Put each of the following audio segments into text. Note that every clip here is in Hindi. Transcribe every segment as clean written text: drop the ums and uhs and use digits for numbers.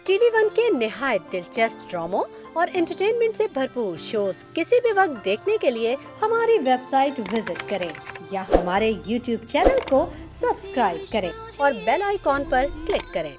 टीवी वन के निहायत दिलचस्प ड्रामों और एंटरटेनमेंट से भरपूर शोज किसी भी वक्त देखने के लिए हमारी वेबसाइट विजिट करें या हमारे यूट्यूब चैनल को सब्सक्राइब करें और बेल आइकॉन पर क्लिक करें।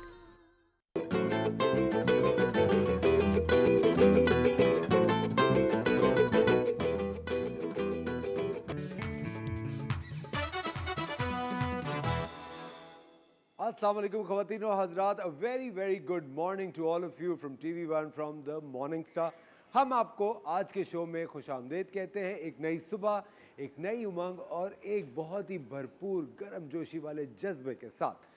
अस्सलाम वालेकुम ख़वातीन और हज़रात, a very good morning to all of you from TV one from the morning Star. हम आपको आज के शो में खुशामदीद कहते हैं। एक नई सुबह, एक नई उमंग और एक बहुत ही भरपूर गर्म जोशी वाले जज्बे के साथ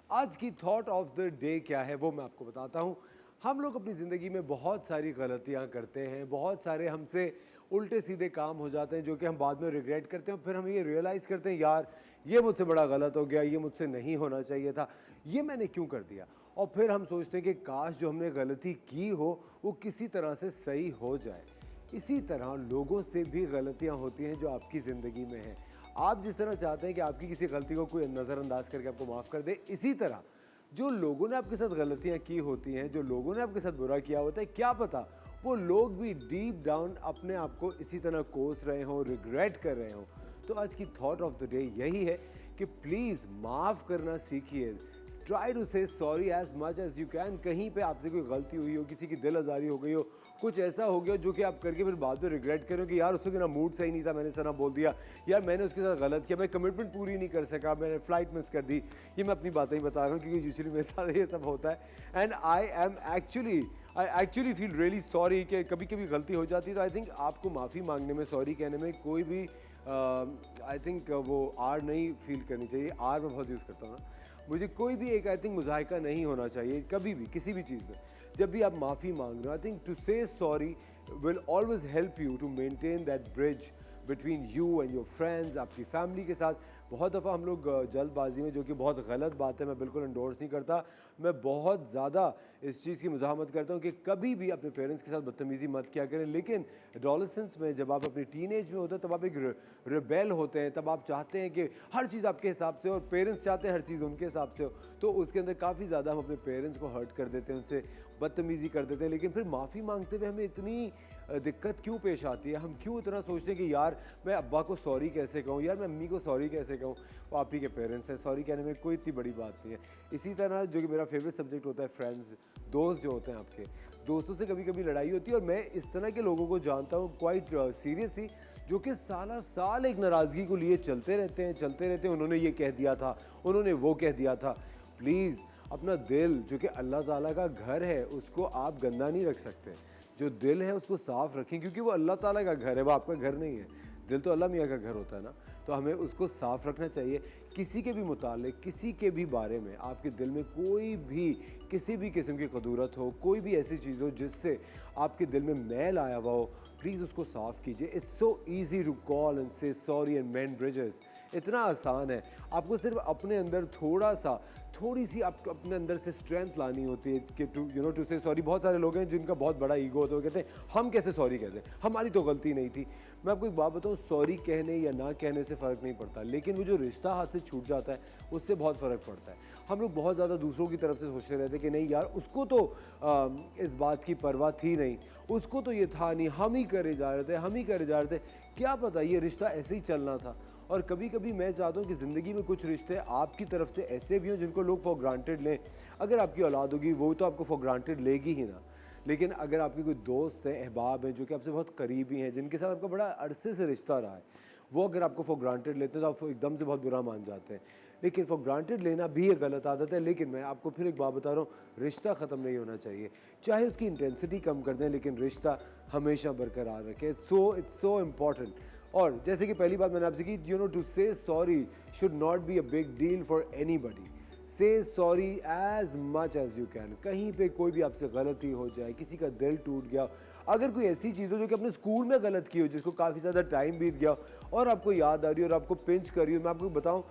आज की थॉट ऑफ द डे क्या है वो मैं आपको बताता हूँ। हम लोग अपनी ज़िंदगी में बहुत सारी गलतियाँ करते हैं, बहुत सारे हमसे उल्टे सीधे काम हो जाते हैं जो कि हम बाद में रिग्रेट करते हैं। फिर हम ये रियलाइज़ करते हैं यार ये मुझसे बड़ा गलत हो गया, ये मुझसे नहीं होना चाहिए था, ये मैंने क्यों कर दिया। और फिर हम सोचते हैं कि काश जो हमने गलती की हो वो किसी तरह से सही हो जाए। इसी तरह लोगों से भी गलतियां होती हैं जो आपकी ज़िंदगी में हैं। आप जिस तरह चाहते हैं कि आपकी किसी गलती को कोई नज़रअंदाज करके आपको माफ़ कर दे, इसी तरह जो लोगों ने आपके साथ गलतियां की होती हैं, जो लोगों ने आपके साथ बुरा किया होता है, क्या पता वो लोग भी डीप डाउन अपने आप को इसी तरह कोस रहे हों, रिग्रेट कर रहे हों। तो आज की थॉट ऑफ द डे यही है कि प्लीज़ माफ़ करना सीखिए। Try to say sorry as much as you can. कहीं पे आपसे कोई गलती हुई हो, किसी की दिल आज़ारी हो गई हो, कुछ ऐसा हो गया जो कि आप करके फिर बाद में रिग्रेट करो कि यार उसको मेरा मूड सही नहीं था, मैंने सना बोल दिया, यार मैंने उसके साथ गलत किया, मैं कमिटमेंट पूरी नहीं कर सका, मैंने फ़्लाइट मिस कर दी। ये मैं अपनी बातें ही बता रहा हूँ क्योंकि यूजुअली मेरे साथ ये सब होता है। And I actually feel really sorry कि कभी कभी गलती हो जाती है। तो आई थिंक आपको माफ़ी मांगने में, सॉरी कहने में कोई भी आई थिंक वो आर नहीं फील करनी चाहिए। आर मैं बहुत यूज़ करता हूँ ना, मुझे कोई भी एक आई थिंक मुजाहिका नहीं होना चाहिए कभी भी किसी भी चीज़ में। जब भी आप माफ़ी मांग रहे हो, I think to say sorry will always help you to maintain that bridge between you and your friends, आपकी फैमिली के साथ। बहुत दफ़ा हम लोग जल्दबाजी में, जो कि बहुत गलत बात है, मैं बिल्कुल एंडोर्स नहीं करता, मैं बहुत ज़्यादा इस चीज़ की मुज़ाहमत करता हूँ कि कभी भी अपने पेरेंट्स के साथ बदतमीज़ी मत किया करें। लेकिन एडोलेसेंस में जब आप अपनी टीनेज में होते हैं तब आप एक रिबेल होते हैं, तब आप चाहते हैं कि हर चीज़ आपके हिसाब से हो और पेरेंट्स चाहते हैं हर चीज़ उनके हिसाब से हो। तो उसके अंदर काफ़ी ज़्यादा हम अपने पेरेंट्स को हर्ट कर देते हैं, उनसे बदतमीज़ी कर देते हैं। लेकिन फिर माफ़ी मांगते हुए हमें इतनी दिक्कत क्यों पेश आती है? हम क्यों इतना सोचते हैं कि यार मैं अब्बा को सॉरी कैसे कहूँ, यार मैं अम्मी को सॉरी कैसे कहूँ, वो आप ही के पेरेंट्स हैं, सॉरी कहने में कोई इतनी बड़ी बात नहीं है। इसी तरह जो कि मेरा फेवरेट सब्जेक्ट होता है फ्रेंड्स, दोस्त जो होते हैं, आपके दोस्तों से कभी कभी लड़ाई होती है। और मैं इस तरह के लोगों को जानता हूँ क्वाइट सीरियसली, जो कि साल एक नाराज़गी को लिए चलते रहते हैं। उन्होंने ये कह दिया था, उन्होंने वो कह दिया था। प्लीज़ अपना दिल जो कि अल्लाह ताला का घर है उसको आप गंदा नहीं रख सकते। जो दिल है उसको साफ़ रखें क्योंकि वो अल्लाह ताला का घर है, वो आपका घर नहीं है। दिल तो अल्लाह मियाँ का घर होता है ना, तो हमें उसको साफ़ रखना चाहिए। किसी के भी मुतालिक, किसी के भी बारे में आपके दिल में कोई भी किसी भी किस्म की कदूरत हो, कोई भी ऐसी चीज़ हो जिससे आपके दिल में मैल आया हुआ हो, प्लीज़ उसको साफ़ कीजिए। It's so easy to call and say sorry and mend bridges. इतना आसान है। आपको सिर्फ अपने अंदर थोड़ी सी आपको अपने अंदर से स्ट्रेंथ लानी होती है कि टू से सॉरी। बहुत सारे लोग हैं जिनका बहुत बड़ा ईगो होता है, वो कहते हैं हम कैसे सॉरी कहते हैं, हमारी तो गलती नहीं थी। मैं आपको एक बात बताऊँ, सॉरी कहने या ना कहने से फ़र्क नहीं पड़ता, लेकिन वो जो रिश्ता हाथ से छूट जाता है उससे बहुत फ़र्क पड़ता है। हम लोग बहुत ज़्यादा दूसरों की तरफ से सोचते रहते हैं कि नहीं यार उसको तो इस बात की परवाह थी नहीं, उसको तो ये था नहीं, हम ही करे जा रहे थे। क्या पता ये रिश्ता ऐसे ही चलना था। और कभी कभी मैं चाहता हूँ कि ज़िंदगी में कुछ रिश्ते आपकी तरफ से ऐसे भी हों जिनको लोग फॉर ग्रांटेड लें। अगर आपकी औलाद होगी वो तो आपको फॉर ग्रांटेड लेगी ही ना, लेकिन अगर आपके कोई दोस्त हैं, अहबाब हैं जो कि आपसे बहुत करीबी हैं, जिनके साथ आपका बड़ा अरसे से रिश्ता रहा है, वो अगर आपको फॉर ग्रांटेड लेते हैं तो आप एकदम से बहुत बुरा मान जाते हैं। लेकिन फॉर ग्रांटेड लेना भी एक गलत आदत है। लेकिन मैं आपको फिर एक बात बता रहा हूँ, रिश्ता ख़त्म नहीं होना चाहिए। चाहे उसकी इंटेंसिटी कम कर दें लेकिन रिश्ता हमेशा बरकरार रखें। It's so important. और जैसे कि पहली बात मैंने आपसे की, to say sorry should not be a big deal for anybody. Say sorry as much as you can. कहीं पे कोई भी आपसे गलती हो जाए, किसी का दिल टूट गया, अगर कोई ऐसी चीज़ हो जो कि अपने स्कूल में गलत की हो, जिसको काफ़ी ज़्यादा टाइम बीत गया और आपको याद आ रही है और आपको पिंच कर रही हो, मैं आपको बताऊं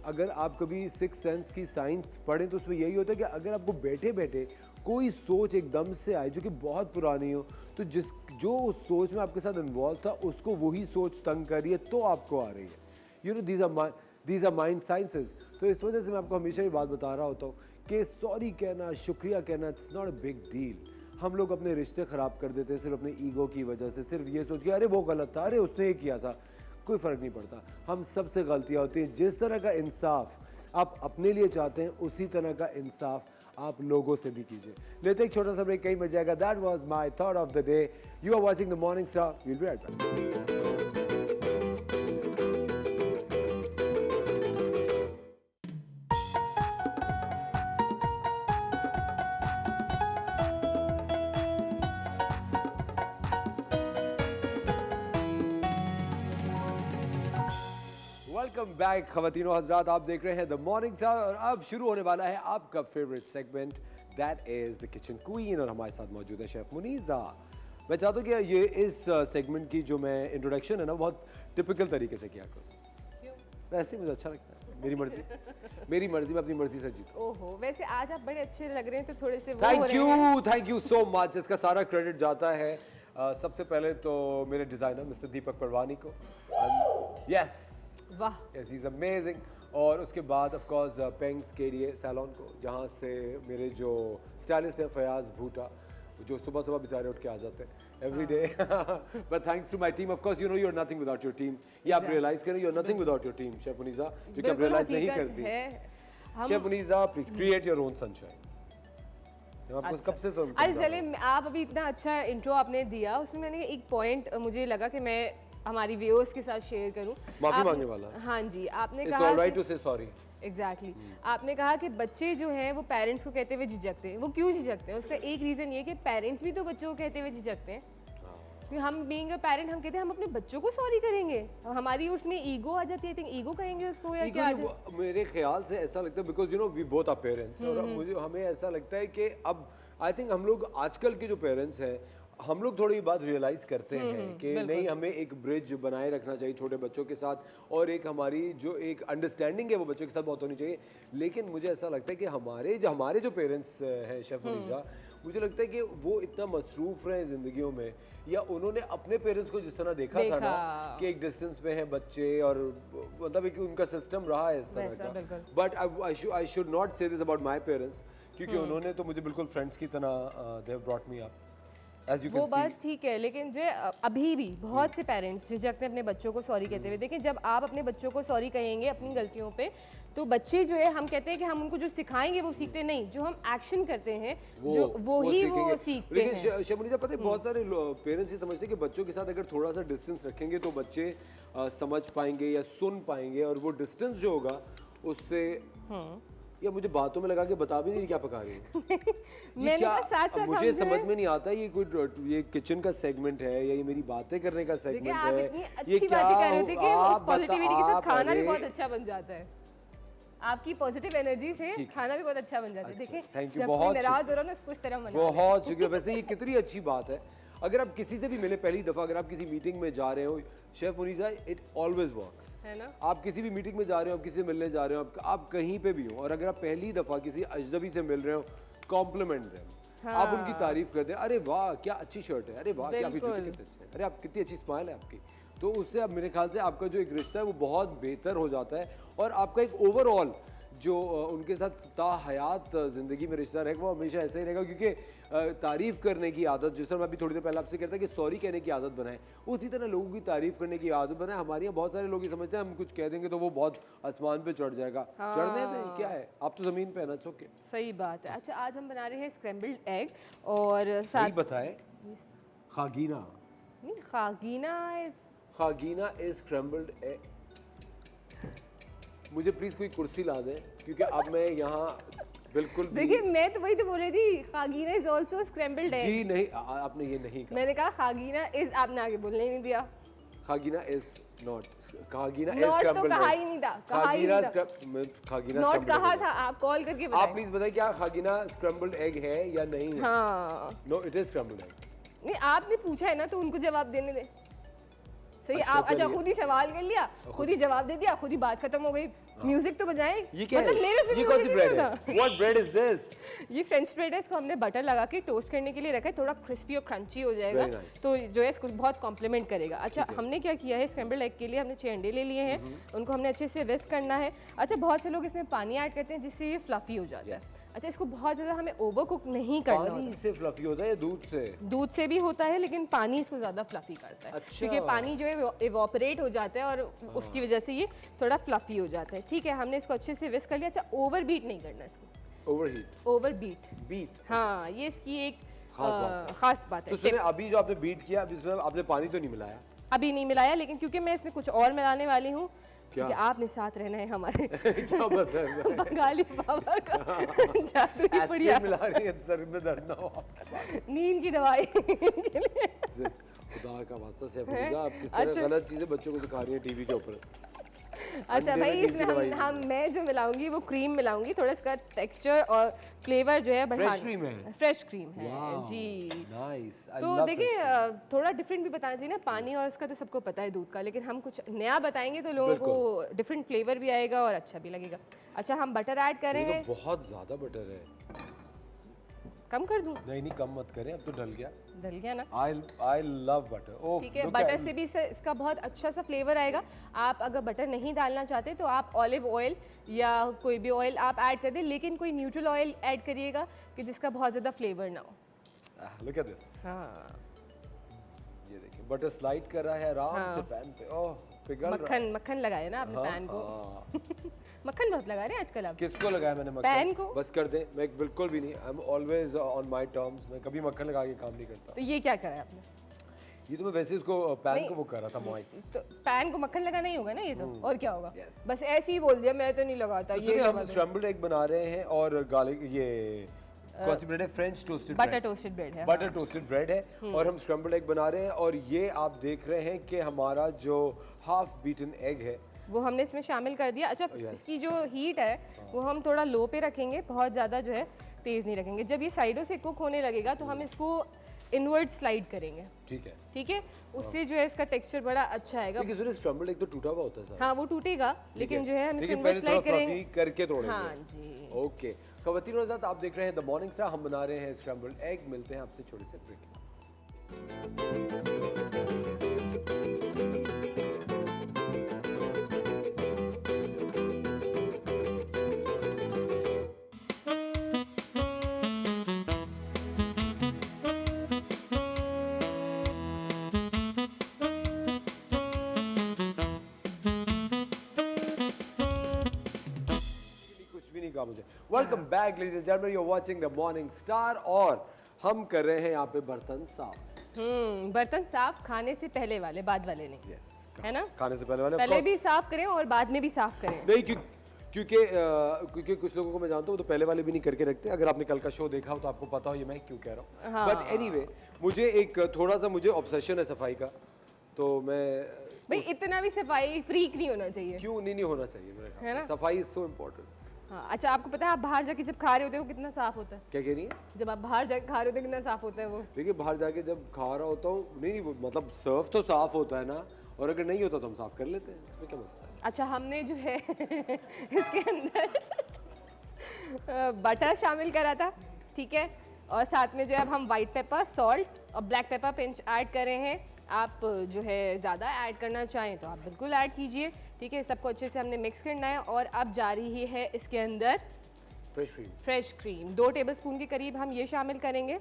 अगर आप कभी सिक्स सेंस की साइंस पढ़ें तो उसमें यही होता है कि अगर आपको बैठे बैठे कोई सोच एकदम से आए जो कि बहुत पुरानी हो, तो जो उस सोच में आपके साथ इन्वॉल्व था उसको वही सोच तंग कर रही है तो आपको आ रही है। These are mind sciences. तो इस वजह से मैं आपको हमेशा ये बात बता रहा होता हूँ कि सॉरी कहना, शुक्रिया कहना, it's not a big deal. हम लोग अपने रिश्ते ख़राब कर देते हैं सिर्फ अपने ईगो की वजह से, सिर्फ ये सोच के अरे वो गलत था, अरे उसने ये किया था। कोई फ़र्क नहीं पड़ता, हम सबसे गलतियाँ होती हैं। जिस तरह का इंसाफ आप अपने लिए चाहते हैं उसी तरह का इंसाफ आप लोगों से भी कीजिए। लेते एक छोटा सा ब्रेक, कहीं मजा आएगा। That was my thought of the day. You are watching the morning Star, we will be right back. Welcome back खवातीनो हजरात, आप देख रहे हैं द मॉर्निंग स्टार और अब शुरू होने वाला है आपका favourite segment that is the kitchen queen और हमारे साथ मौजूद है शेफ मुनीजा। मैं चाहता हूँ कि ये इस सेगमेंट की जो मैं इंट्रोडक्शन है ना बहुत टिपिकल तरीके से किया करूँ। वैसे मुझे अच्छा लगता है, मेरी मर्जी मैं अपनी मर्जी से जीतूं। ओहो, वैसे आज आप बड़े अच्छे लग रहे हैं तो थोड़े से वो हो रहे हैं। Thank you so much. इसका सारा क्रेडिट जाता है सबसे पहले तो मेरे डिज़ाइनर मिस्टर दीपक परवानी को। यस वाह, yes he's amazing। और उसके बाद ऑफ कोर्स पेंग्स केडीए सैलून को, जहाँ से मेरे जो स्टाइलिस्ट है फयाज भूटा, जो सुबह सुबह बेचारे उठ के आ जाते हैं every day. But thanks to my team, of course you know you are nothing without your team. ये आप रियलाइज करें, you are nothing without your team chef Muneeza, जो कि आप रियलाइज नहीं करती। Chef Muneeza please create your own sunshine. आपको कब से अरे चले, आप अभी इतना अच्छा इंट्रो आपने दिया, उसमें मैंने एक पॉइंट मुझे लगा कि मैं हमारी व्यूअर्स के साथ शेयर करूं। माफी मांगने वाला। हाँ जी, आपने It's कहा all right to say sorry। Exactly आपने कहा कि बच्चे जो हैं वो पेरेंट्स को कहते हुए झिझकते हैं। वो क्यों झिझकते हैं? उसका एक रीज़न ये कि पेरेंट्स भी तो बच्चों को कहते हुए झिझकते हैं। क्योंकि हम बीइंग अ पेरेंट हम कहते हैं हम अपने बच्चों को सॉरी करेंगे, हमारी उसमें ईगो आ जाती है। आई थिंक ईगो कहेंगे उसको या क्या? मेरे ख्याल से ऐसा लगता है because you know we both are parents, और मुझे हमें ऐसा लगता है कि अब आई थिंक हम लोग आजकल के जो पेरेंट्स हैं हम लोग थोड़ी बात रियलाइज करते हैं कि नहीं, हमें एक ब्रिज बनाए रखना चाहिए छोटे बच्चों के साथ, और एक हमारी जो एक अंडरस्टैंडिंग है वो बच्चों के साथ बहुत होनी चाहिए। लेकिन मुझे ऐसा लगता है कि हमारे जो पेरेंट्स हैं शेफ मुनीजा, मुझे लगता है कि वो इतना मसरूफ रहे ज़िंदगियों में, या उन्होंने अपने पेरेंट्स को जिस तरह देखा था ना कि एक डिस्टेंस पे हैं बच्चे, और मतलब एक उनका सिस्टम रहा है इस तरह का। बट आई शुड नॉट से दिस अबाउट माई पेरेंट्स, क्योंकि उन्होंने तो मुझे बिल्कुल फ्रेंड्स की तरह they have brought me up. वो बात ठीक है, लेकिन जो अभी भी बहुत से पेरेंट्स झिझकते हैं अपने बच्चों को सॉरी कहते हुए। देखिए, जब आप अपने बच्चों को सॉरी कहेंगे अपनी गलतियों पे, तो बच्चे जो है हम कहते हैं कि हम उनको जो सिखाएंगे वो सीखते नहीं, जो हम एक्शन करते हैं वो सीखते हैं। लेकिन शेफ मुनीजा, पता है बहुत सारे पेरेंट्स ये समझते हैं कि बच्चों के साथ अगर थोड़ा सा डिस्टेंस रखेंगे तो बच्चे समझ पाएंगे या सुन पाएंगे, और वो डिस्टेंस जो होगा उससे या मुझे बातों में लगा के बता भी नहीं क्या पका रही है। मैंने क्या साथ मुझे समझ में नहीं आता, ये कोई ये किचन का सेगमेंट है या ये मेरी बातें करने का सेगमेंट है? ये क्या बातें कर रहे थे कि उस पॉजिटिविटी के साथ खाना भी बहुत अच्छा बन जाता है। आपकी पॉजिटिव एनर्जी से खाना भी बहुत अच्छा बन जाता है। देखिए, थैंक यू, बहुत नाराज हो रहा ना, कुछ तरह मना। बहुत शुक्रिया। वैसे ये कितनी अच्छी बात है, अगर आप किसी से भी मिले पहली दफ़ा, अगर आप किसी मीटिंग में जा रहे हो chef Muniza, it always works, है ना? आप किसी भी मीटिंग में जा रहे हो, आप किसी से मिलने जा रहे हो, आप कहीं पे भी हो, और अगर आप पहली दफ़ा किसी अजनबी से मिल रहे हो, कॉम्प्लीमेंट दें। आप उनकी तारीफ करते हैं, अरे वाह क्या अच्छी शर्ट है, अरे वाह क्या आपके जूते कितने अच्छे हैं, अरे आप कितनी अच्छी स्माइल है आपकी, तो उससे अब मेरे ख्याल से आपका जो एक रिश्ता है वो बहुत बेहतर हो जाता है, और आपका एक ओवरऑल जो उनके साथ ताहयात ज़िंदगी में रिश्ता रहेगा वो हमेशा ऐसा ही रहेगा। क्योंकि तारीफ़ करने की आदत, जिस तरह मैं अभी थोड़ी देर पहले आपसे कहता कि सॉरी कहने की आदत बनाएं, उसी तरह लोगों की तारीफ़ करने की आदत बनाएं। हमारे यहाँ बहुत सारे लोग ये समझते हैं हम कुछ कह देंगे तो वो बहुत आसमान पे चढ़ जाएगा। चढ़ने दें, क्या है, आप तो ज़मीन पे है ना, ओके। सही बात है। अच्छा, आज हम बना रहे हैं स्क्रैम्बल्ड एग, और साथ बताए खागीना इज स्क्रैम्बल्ड एग। मुझे प्लीज कोई कुर्सी ला दें, क्योंकि अब मैं यहाँ बिल्कुल देखिए, मैं तो वही तो बोल रही थी, खागीना इज आल्सो स्क्रैम्बल्ड एग। जी नहीं, आपने ये नहीं कहा। मैंने कहा खागीना इज, आपने आगे बोलने नहीं दिया। खागीना इज नॉट, खागीना इज नॉट तो स्क्रैम्बल्ड कहा ही नहीं था, खागीना नॉट कहा था। आप कॉल करके बताएं। आप प्लीज बताइए क्या खागीना स्क्रैम्बल्ड एग है या नहीं है? हाँ, no it is scrambled egg. नहीं, आपने पूछा है ना तो उनको जवाब देने दे। सही, आप अच्छा खुद ही सवाल कर लिया, खुद ही जवाब दे दिया, खुद ही बात खत्म हो गई। म्यूजिक तो बजाएं। ये क्या मतलब मेरे है? फिर ये कौन सी music ब्रेड नहीं है? होता। What bread is this? ये फ्रेंच ब्रेड है, इसको हमने बटर लगा के टोस्ट करने के लिए रखा है, थोड़ा क्रिस्पी और क्रंची हो जाएगा। Very nice. तो जो है इसको बहुत कॉम्प्लीमेंट करेगा। अच्छा, हमने क्या किया है, स्क्रैम्बल्ड एग के लिए हमने 6 अंडे ले लिए हैं, उनको हमने अच्छे से विस्क करना है। अच्छा, बहुत से लोग इसमें पानी ऐड करते हैं जिससे ये फ्लफी हो जाता है। Yes. अच्छा, इसको बहुत ज़्यादा हमें ओवर कुक नहीं करना पानी होता। से फ्लफी होता है या दूध से? दूध से भी होता है, लेकिन पानी इसको ज़्यादा फ्लफी करता है। अच्छा। क्योंकि पानी जो है इवोपरेट हो जाता है और उसकी वजह से ये थोड़ा फ्लफी हो जाता है। ठीक है, हमने इसको अच्छे से विस्क कर लिया। अच्छा, ओवर बीट नहीं करना इसको, ओवरहीट ओवर बीट। बीट। हाँ, ये इसकी एक खास बात है। खास बात तो है। सुने, अभी जो आपने बीट किया, अभी इसमें आपने पानी तो नहीं मिलाया? अभी नहीं मिलाया, लेकिन क्योंकि मैं इसमें कुछ और मिलाने वाली हूँ, क्या? क्योंकि आपने साथ रहना है हमारे क्या बता रहे हैं? बंगाली बाबा का जादू ही बढ़िया। एस्पिरिन मिला रही है, सर में दर्द ना हो आपके। नींद की दवाई के लिए। खुदा का वास्ता से हैं? आप किस तरह अच्छा। गलत चीजें बच्चों को सिखा रही हैं टीवी के ऊपर। अच्छा अंडे भाई, में नींद इसमें की दवाई हम मैं जो मिलाऊंगी वो क्रीम मिलाऊंगी, थोड़ा इसका टेक्सचर और फ्लेवर जो है बढ़ा। Fresh cream है? फ्रेश क्रीम है Wow, जी। nice. I तो love देखिए, fresh cream. थोड़ा डिफरेंट भी बताना चाहिए ना, पानी और इसका तो सबको पता है दूध का, लेकिन हम कुछ नया बताएंगे तो लोगों को डिफरेंट फ्लेवर भी आएगा और अच्छा भी लगेगा। अच्छा, हम बटर ऐड कर रहे ये हैं। तो बहुत ज्यादा बटर है। कम कर दूं? नहीं नहीं, कम मत करें, अब तो डल गया। डल गया ना? I love butter. Oh, ठीक है, look बटर at- से भी इसका बहुत अच्छा सा फ्लेवर आएगा। आप अगर बटर नहीं डालना चाहते तो आप ऑलिव ऑयल या कोई भी ऑयल आप ऐड कर दें, लेकिन कोई न्यूट्रल ऑयल ऐड करिएगा कि जिसका बहुत ज़्यादा फ्लेवर ना हो। Look at this. हाँ, ये देखिए, बटर स्लाइड कर रहा है आराम हाँ। से पैन पे। ओह, पिघल रहा है। मक्खन लगाया ना आपने पैन को। हाँ। मक्खन बहुत लगा रहे हैं आजकल आप। किसको लगाया मैंने मक्खन? पैन को। बस कर दे, मैं बिल्कुल भी नहीं। I am always on my terms. मैं कभी मक्खन लगा के काम नहीं करता। तो ये क्या करा है आपने? ये तो मैं वैसे उसको पैन नहीं। को वो कर रहा था, मॉइस्ट। तो पैन को मक्खन लगाना ही होगा ना ये तो, और क्या होगा? Yes. बस ऐसे ही बोल दिया, मैं तो नहीं लगाता। तो ये सुनिए, क्या हम बात है? स्क्रैम्बल्ड एग बना रहे हैं और गार्लिक, ये कौन सी ब्रेड है? French toasted butter toasted bread है। बटर टोस्टेड ब्रेड है और हम स्क्रैम्बल्ड एग बना रहे हैं। और ये आप देख रहे हैं कि हमारा जो हाफ बीटन एग है वो हमने इसमें शामिल कर दिया। अच्छा, Yes. इसकी जो हीट है वो हम थोड़ा लो पे रखेंगे, बहुत ज़्यादा जो है तेज़ नहीं रखेंगे। जब ये साइडों से कुक होने लगेगा तो हम इसको इनवर्ड स्लाइड करेंगे। ठीक है। ठीक है, उससे जो है इसका टेक्सचर बड़ा अच्छा आएगा। लेकिन सुनिए, स्क्रैम्बल्ड एग तो टूटा हुआ होता है सारा। हाँ, वो टूटेगा, लेकिन जो है हम इसको लेकिन इनवर्ड पहले थोड़ा स्लाइड करेंगे। फ्लफी करके तोड़ेंगे। हाँ जी। ओके, खवातीन और हज़रात, आप देख रहे हैं द मॉर्निंग स्टार। हम बना रहे हैं स्क्रैम्बल्ड एग। मिलते हैं आपसे छोटे से ब्रेक में। कुछ भी नहीं कहा मुझे। Welcome back ladies and gentleman, you are watching the morning star और हम कर रहे हैं यहाँ पे बर्तन साफ। बर्तन साफ खाने से पहले वाले, बाद वाले नहीं। यस, है ना? खाने से पहले वाले पहले भी साफ करें और बाद में भी साफ करें। नहीं, क्योंकि कुछ लोगों को मैं जानता हूँ तो पहले वाले भी नहीं करके रखते। अगर आपने कल का शो देखा हो तो आपको पता हो ये मैं क्यों कह रहा हूँ। बट एनीवे, मुझे एक थोड़ा सा मुझे ऑब्सेशन है सफाई का, तो मैं भाई इतना भी सफाई फ्रीक नहीं होना चाहिए। क्यों नहीं होना चाहिए मेरे ख्याल है से। ना? सफाई इज सो इम्पोर्टेंट। हाँ, अच्छा, आपको पता है आप बाहर जाके जब खा रहे होते हो कितना साफ होता है? क्या कह रही है? जब आप बाहर जाके खा रहे होते हो कितना साफ होता है वो? देखिए, बाहर जाके जब खा रहा होता हूँ, नहीं वो मतलब सर्व तो साफ होता है ना, और अगर नहीं होता तो हम साफ कर लेते हैं, इसमें क्या मसला है? अच्छा, हमने जो है इसके अंदर बटर शामिल करा था, ठीक है, और साथ में जो है अब हम वाइट पेपर, सॉल्ट और ब्लैक पेपर पिंच ऐड कर रहे हैं। आप जो है ज़्यादा ऐड करना चाहें तो आप बिल्कुल ऐड कीजिए। ठीक है, सबको अच्छे से हमने मिक्स करना है और अब जा रही है इसके अंदर fresh cream. Fresh cream. 2 tablespoon के करीब हम ये शामिल करेंगे।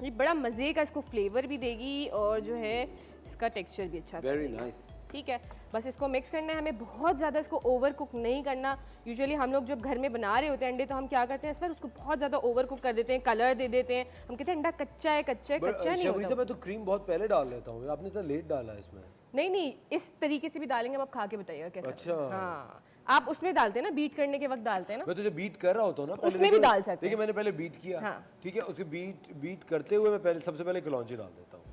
ये बड़ा मज़े का इसको फ्लेवर भी देगी और जो है इसका टेक्सचर भी अच्छा वेरी करेगी। नाइस। ठीक है, बस इसको मिक्स करना है, हमें बहुत ज़्यादा इसको ओवर कुक नहीं करना। यूजुअली हम लोग जब घर में बना रहे होते हैं अंडे तो हम क्या करते हैं इस पर उसको बहुत ज़्यादा ओवर कुक कर देते हैं, कलर दे देते हैं, हम कहते हैं अंडा कच्चा है, कच्चा है, कच्चा नहीं शबरी होता। मैं तो क्रीम बहुत पहले डाल लेता हूँ, आपने तो लेट डाला है इसमें। नहीं नहीं, इस तरीके से भी डालेंगे, अब आप खा के बताइएगा कैसा। अच्छा। हाँ, आप उसमें डालते हैं ना, बीट करने के वक्त डालते हैं ना। मैं तो जब बीट कर रहा होता हूँ ना, पहले उसमें भी देखो- डाल सकते हैं। देखिए, मैंने पहले बीट किया, हाँ। ठीक है, उसके बीट करते हुए मैं पहले सबसे पहले कलौंजी डाल देता हूँ,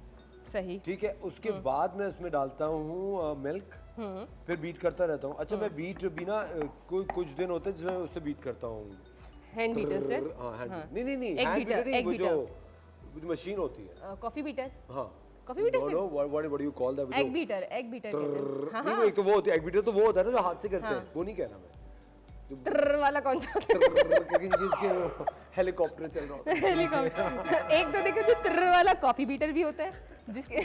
सही। ठीक है, उसके बाद मैं उसमें डालता हूँ मिल्क, फिर बीट करता रहता हूँ। अच्छा, मैं बीट भी ना कोई कुछ दिन होते हैं जिसमें उससे बीट करता हूँ। हैंड बीटर से। हाँ, हैंड नहीं नहीं नहीं, Egg हैंड beater, बीटर नहीं, egg वो जो मशीन होती है। Coffee beater. हाँ, coffee beater no say no what do you call that? Egg beater कहते हैं। हाँ नहीं हाँ एक तो वो होती है एग बीटर, तो वो होता है ना जो हाथ से करते हैं, वो नहीं कह रहा मैं। ट्र वाला कौन सा किसी चीज के वो हेलीकॉप्टर चल रहा होता है। हेलीकॉप्टर। एक तो देखो जो ट्र वाला कॉफी बीटर भी होता है जिसके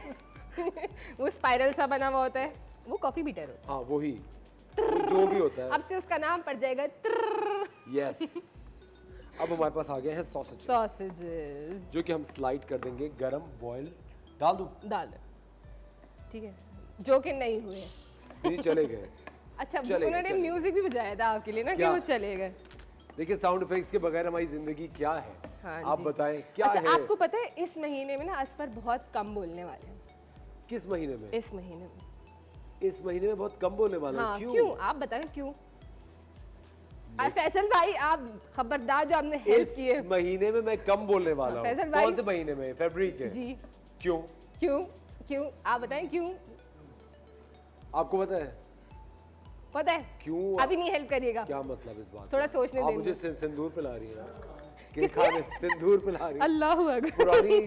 वो स्पाइरल सा बना हुआ होता है, वो कॉफी बीटर होता हाँ वही, वो जो भी होता है। है। अब से उसका नाम पड़ जाएगा ट्र। यस। अब हमारे पास आ गए हैं सॉसेजेस, सॉसेजेस जो कि हम स्लाइड कर देंगे गरम, बॉयल डाल दूं? डाल, ठीक है, जो कि नहीं हुए। नहीं चले गए। अच्छा चलेगा, उन्होंने चलेगा। म्यूजिक भी बजाया था आपके लिए ना कि क्या? वो चले गए। देखिए साउंड इफेक्ट्स के बगैर हमारी जिंदगी क्या है? हाँ आप जी। बताएं क्या अच्छा है? आपको पता है इस महीने में ना असफर बहुत कम बोलने वाले हैं। किस महीने में? इस महीने में। इस महीने में बहुत कम बोलने वाला हाँ हूं। क्यों आप बताएं क्यों? फैसल भाई आप खबरदार जो आपने हेल्प इस की है। महीने में मैं कम बोलने वाला हूँ। फैसल भाई- कौन से महीने में? फरवरी के। जी क्यों? क्यों क्यों आप बताएं क्यों? आपको पता है पता है क्यों? अभी नहीं हेल्प करिएगा। क्या मतलब इस बात थोड़ा का? सोचने आप देंगे। मुझे सिंदूर पिला रही हैं कि खाने सिंदूर पिला रही हैं। अल्लाह अकबर।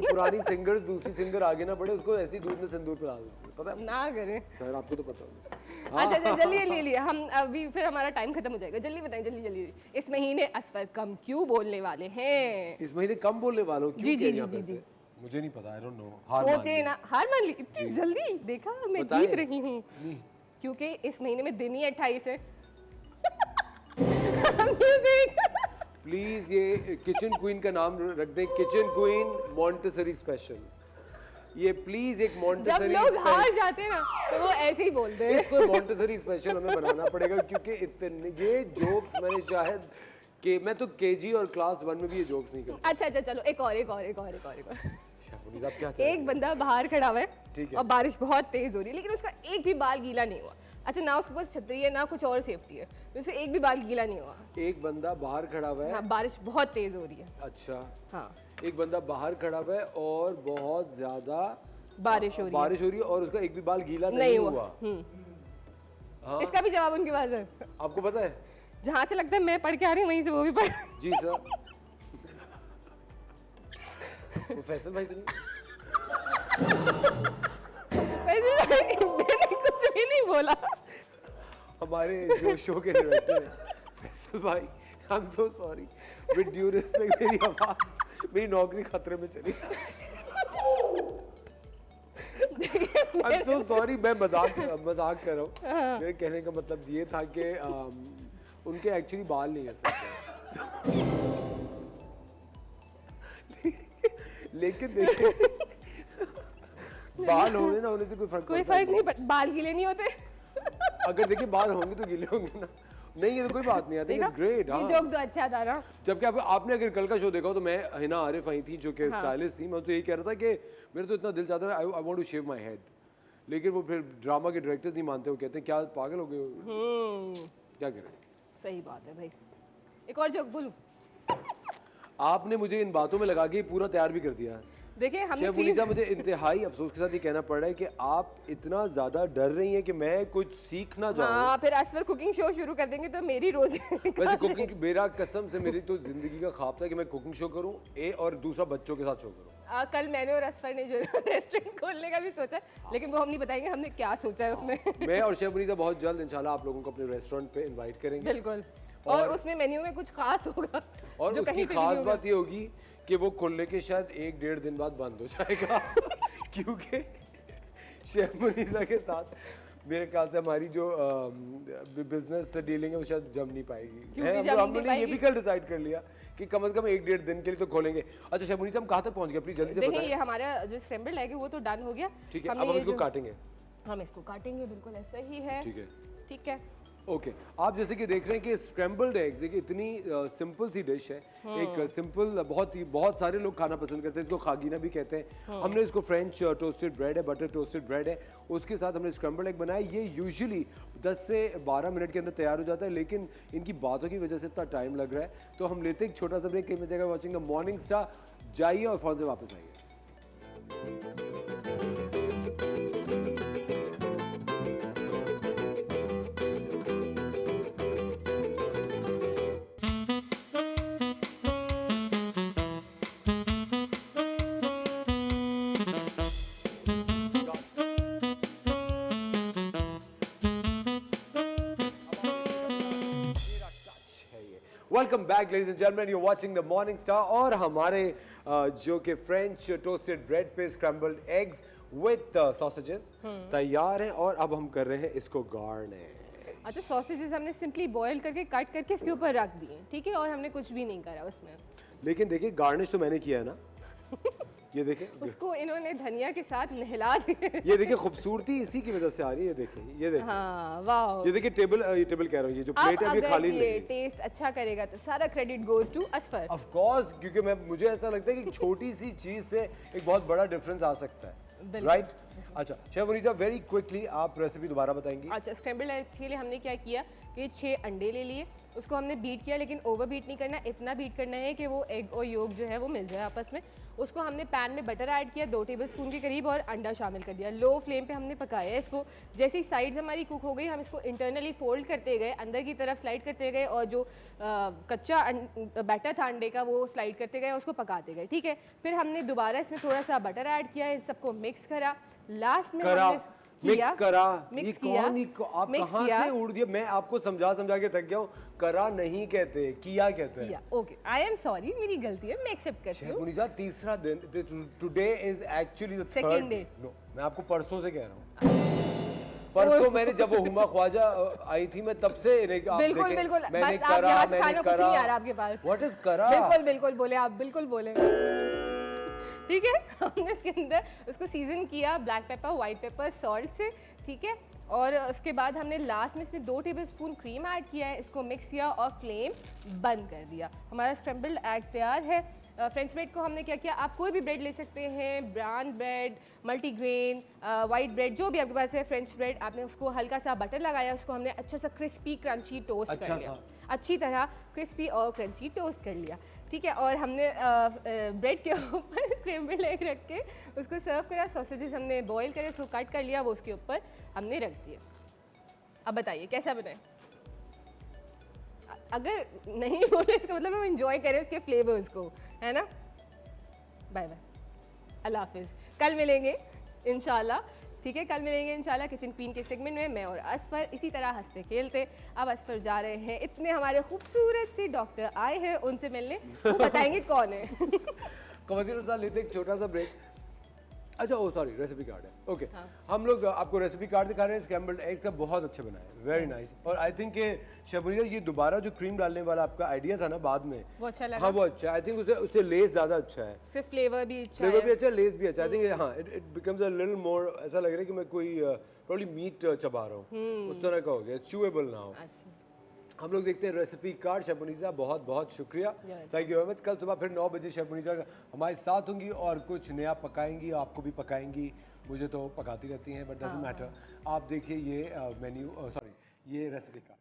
पुरानी सिंगर्स दूसरी सिंगर आगे ना बढ़े उसको ऐसी दूध में सिंदूर पिला देते, पता है? ना करें। सर आपको तो पता होगा। अच्छा अच्छा जल्दी ले लिए हम, अभी फिर हमारा टाइम खत्म हो जाएगा। जल्दी बताएं जल्दी जल्दी। इस महीने असफर कम क्यों बोलने वाले हैं? इस महीने कम बोलने वाला हूँ, जी, क्यों जी, कह रही हैं जी, आप जी, ऐसे? मुझे नहीं पता, आई डोंट नो। हार मान सोचे ली। ना, हार मान ली इतनी जल्दी? देखा मैं बताएं। जीत रही हूँ क्योंकि इस महीने में दिन ही 28 है। प्लीज ये किचन क्वीन का नाम रख दें, किचन क्वीन मॉन्टेसरी स्पेशल। ये प्लीज एक जब मॉन्टेसरी लोग हार स्पेशल, जाते हैं ना तो वो ऐसे ही बोलते हैं। इसको मॉन्टेसरी स्पेशल हमें बनाना पड़ेगा, क्योंकि इतने ये जोक्स मैंने शायद कि मैं तो केजी और क्लास 1 में भी ये जोक्स नहीं करता। अच्छा अच्छा चलो एक और। शाहपुरी साहब क्या चाह रहे एक हैं? बंदा बाहर खड़ा हुआ है ठीक है। और बारिश बहुत तेज हो रही है लेकिन उसका एक भी बाल गीला नहीं हुआ। अच्छा ना उसके पास छतरी है ना कुछ और सेफ्टी है, उससे एक भी बाल गीला नहीं हुआ। एक बंदा बाहर खड़ा हुआ है। हाँ बारिश बहुत तेज हो रही है। अच्छा, हाँ एक बंदा बाहर खड़ा हुआ है और बहुत ज्यादा बारिश हो रही है। और उसका एक भी बाल गीला नहीं नहीं हुआ। हुआ। हाँ, इसका भी जवाब उनके पास है। आपको पता है? जहाँ से लगता है मैं पढ़ के आ रही हूँ वहीं से वो भी पढ़। जी सर। वो फैसल भाई तो नहीं? मैंने कुछ भी नहीं बोला। हमारे जो शो के डायरेक्टर हैं फैसल भाई, I am so sorry, with due respect, मेरी आवाज, मेरी नौकरी खतरे में चली। आई एम सो सॉरी, मैं मजाक कर रहा हूँ। मेरे कहने का मतलब ये था कि उनके एक्चुअली बाल नहीं है सर। लेकिन देखिए बाल होने ना होने से कोई फर्क नहीं पड़ता। बाल गीले नहीं होते। अगर देखिए बाल होंगे तो गीले होंगे ना। नहीं ये तो कोई बात नहीं, आई थिंक इट्स ग्रेट। ये जोक तो अच्छा था ना। जबकि आपने अगर कल का शो देखा हो तो मैं हिना आरिफ आई थी जो कि स्टाइलिस्ट थी, मैं उनसे यही कह रहा था कि मेरा तो इतना दिल चाहता है I want to shave my head, लेकिन वो फिर ड्रामा के डायरेक्टर्स नहीं मानते, वो कहते हैं क्या पागल हो गए हो? क्या करें? सही बात है भाई। एक और जोक बोलूं? आपने मुझे इन बातों में लगा के पूरा तैयार भी कर दिया। देखिए हमने शेफ मुनीसा, मुझे इंतहाई अफसोस के साथ ये कहना पड़ रहा है कि आप इतना ज्यादा डर रही हैं कि मैं कुछ सीख ना जाऊं। हाँ फिर असफर कुकिंग शो शुरू कर देंगे तो मेरी रोजी। वैसे कुकिंग मेरा कसम से मेरी तो जिंदगी का ख्वाब था कि मैं कुकिंग शो करूं और दूसरा बच्चों के साथ शो करूं। कल मैंने और असफर ने जो रेस्टोरेंट खोलने का भी सोचा, लेकिन वो हम नहीं बताएंगे हमने क्या सोचा है उसमें। मैं और शेफ मुनीसा बहुत जल्द इंशाल्लाह आप लोगों को अपने रेस्टोरेंट पे इनवाइट करेंगे। बिल्कुल। और उसमें मेन्यू में कुछ खास होगा और जो उसकी कहीं पे भी खास नहीं होगा। बात ये होगी कि वो खुलने के शायद 1-1.5 दिन बाद बंद हो जाएगा क्योंकि शेफ मुनीसा के साथ मेरे ख्याल से हमारी जो बिजनेस डीलिंग है वो शायद जम नहीं पाएगी। क्योंकि है, जम हम नहीं लोगों ने ये भी पाएगी। कल डिसाइड कर लिया कि कम से कम 1-1.5 दिन के लिए तो खोलेंगे। अच्छा शेफ मुनीसा, हम कहाँ तक पहुँच गए? प्लीज जल्दी से देखिए बताएं। ये हमारा जो स्क्रैम्बल्ड एग है वो तो डन हो गया। ठीक है, हमने अब हम ये इसको जो- काटेंगे। हम इसको काटेंगे, बिल्कुल ऐसा ही है। ठीक है, ठीक है। ओके आप जैसे कि देख रहे हैं कि स्क्रैम्बल्ड एग्स एक इतनी सिंपल सी डिश है। एक सिंपल, बहुत सारे लोग खाना पसंद करते हैं, इसको खागीना भी कहते हैं। हमने इसको फ्रेंच टोस्टेड ब्रेड है, बटर टोस्टेड ब्रेड है, उसके साथ हमने स्क्रैम्बल्ड एग बनाया। ये यूजुअली 10 से 12 मिनट के अंदर तैयार हो जाता है, लेकिन इनकी बातों की वजह से इतना टाइम लग रहा है। तो हम लेते हैं एक छोटा सा ब्रेक। में जगह वॉचिंग द मॉर्निंग स्टार, जाइए और फौरन से वापस आइए। Welcome back ladies and gentleman, you watching the morning star. और हमारे जो कि फ्रेंच टोस्टेड ब्रेड पे स्क्रैम्बल्ड एग्स विद सॉसेजेस तैयार हैं और अब हम कर रहे हैं इसको गार्निश। अच्छा, सॉसेजेस हमने सिंपली बॉईल करके कट करके इसके ऊपर रख दिए, ठीक है, और हमने कुछ भी नहीं करा उसमें। लेकिन देखिए गार्निश तो मैंने किया है ना। ये देखिए, उसको इन्होंने धनिया के साथ नहला दिया। ये देखिए खूबसूरती इसी की वजह से आ रही है। ये देखिए, ये देखिए, हाँ वाह। ये देखिए टेबल, ये टेबल कह रहा हूँ, ये जो प्लेट है ये खाली नहीं ये है। टेस्ट अच्छा करेगा तो सारा credit goes to Asfar. Of course, क्योंकि मुझे ऐसा लगता है कि छोटी सी चीज से एक बहुत बड़ा डिफरेंस आ सकता है, राइट? अच्छा शेफ मुनीसा, वेरी क्विकली आप रेसिपी दोबारा बताएंगी? अच्छा, स्क्रैम्बल्ड एग्स के लिए हमने क्या किया कि 6 अंडे ले लिए, उसको हमने बीट किया, लेकिन ओवर बीट नहीं करना, इतना बीट करना है कि वो एग और योग जो है वो मिल जाए आपस में। उसको हमने पैन में बटर ऐड किया 2 टेबलस्पून के करीब और अंडा शामिल कर दिया। लो फ्लेम पे हमने पकाया इसको। जैसी साइड्स हमारी कुक हो गई, हम इसको इंटरनली फोल्ड करते गए, अंदर की तरफ स्लाइड करते गए और जो कच्चा बैटर था अंडे का वो स्लाइड करते गए, उसको पकाते गए, ठीक है। फिर हमने दोबारा इसमें थोड़ा सा बटर ऐड किया, इन सबको मिक्स करा। लास्ट में हमने मिक्स करा, मिक्स ये किया, कौन ही आप मिक्स कहाँ किया। से उड़ दिए? मैं आपको समझा समझा के थक गया हूँ। करा नहीं कहते, किया कहते हैं। ओके, आई एम सॉरी, मेरी गलती है, मैं एक्सेप्ट करती शेफ हूँ। मुनीसा, तीसरा दिन, today is actually the Second third day। No, मैं आपको परसों से कह रहा हूँ। परसों मैंने जब वो हुमा ख्वाजा आई थी, मैं तब से बिल्कुल बिल्कुल, मैंने बस आप करा, यहाँ से मैंने खाना कुछ करा। नहीं आ रहा आपके पास। व्हाट इज करा? बिल्कुल बिल्कुल बोले आप, बिल्कुल बोले, ठीक है। हमने इसके अंदर उसको सीजन किया black pepper, white paper, salt से, ठीक है। और उसके बाद हमने लास्ट में इसमें 2 टेबलस्पून क्रीम ऐड किया है, इसको मिक्स किया और फ्लेम बंद कर दिया। हमारा स्क्रैम्बल्ड एग तैयार है। फ्रेंच ब्रेड को हमने क्या किया, आप कोई भी ब्रेड ले सकते हैं, brown bread, multigrain, white bread, जो भी आपके पास है फ्रेंच ब्रेड। आपने उसको हल्का सा बटर लगाया, उसको हमने अच्छा सा क्रिस्पी क्रंची टोस्ट कर लिया, अच्छी तरह क्रिस्पी और क्रंची टोस्ट कर लिया, ठीक है। और हमने ब्रेड के ऊपर स्क्रैम्बल्ड एग रख के उसको सर्व करा। सॉसेजेस हमने बॉईल करे, उसको कट कर लिया, वो उसके ऊपर हमने रख दिया। अब बताइए कैसा बनाए? अगर नहीं बोले इसका मतलब हम एंजॉय करें उसके फ्लेवर्स को, है ना। बाय बाय, अल्लाह हाफिज़, कल मिलेंगे इंशाल्लाह, ठीक है। कल मिलेंगे इंशाल्लाह किचन क्वीन के सेगमेंट में, मैं और असफर इसी तरह हंसते खेलते। अब असफर जा रहे हैं, इतने हमारे खूबसूरत से डॉक्टर आए हैं उनसे मिलने, वो बताएंगे कौन है। कवतीर साहब लेते एक छोटा सा ब्रेक। अच्छा ओ सॉरी, रेसिपी कार्ड है, ओके। हाँ। हम लोग आपको रेसिपी कार्ड दिखा रहे हैं। स्क्रैम्बल्ड एग्स का बहुत अच्छे बनाए, वेरी नाइस। और आई थिंक शेफ मुनीसा, ये दोबारा जो क्रीम डालने वाला आपका आइडिया था ना बाद में, वो अच्छा लगा। हाँ वो अच्छा है। आई थिंक उससे लेस ज्यादा अच्छा है, सिर्फ फ्लेवर भी अच्छा फ्लेवर भी है। अच्छा है, लेस भी अच्छा। आई थिंक हाँ, it becomes a little more, ऐसा लग रहा है कि मैं कोई प्रोबब्ली मीट चबा रहा हूँ, उस तरह का हो गया, चूएबल ना हो। अच्छा, हम लोग देखते हैं रेसिपी कार्ड। शेफ मुनीसा बहुत बहुत शुक्रिया, थैंक यू वेरी मच। कल सुबह फिर 9 बजे शेफ मुनीसा हमारे साथ होंगी और कुछ नया पकाएंगी, आपको भी पकाएंगी। मुझे तो पकाती रहती हैं, बट डजंट मैटर। आप देखिए ये मेन्यू, सॉरी ये recipe card.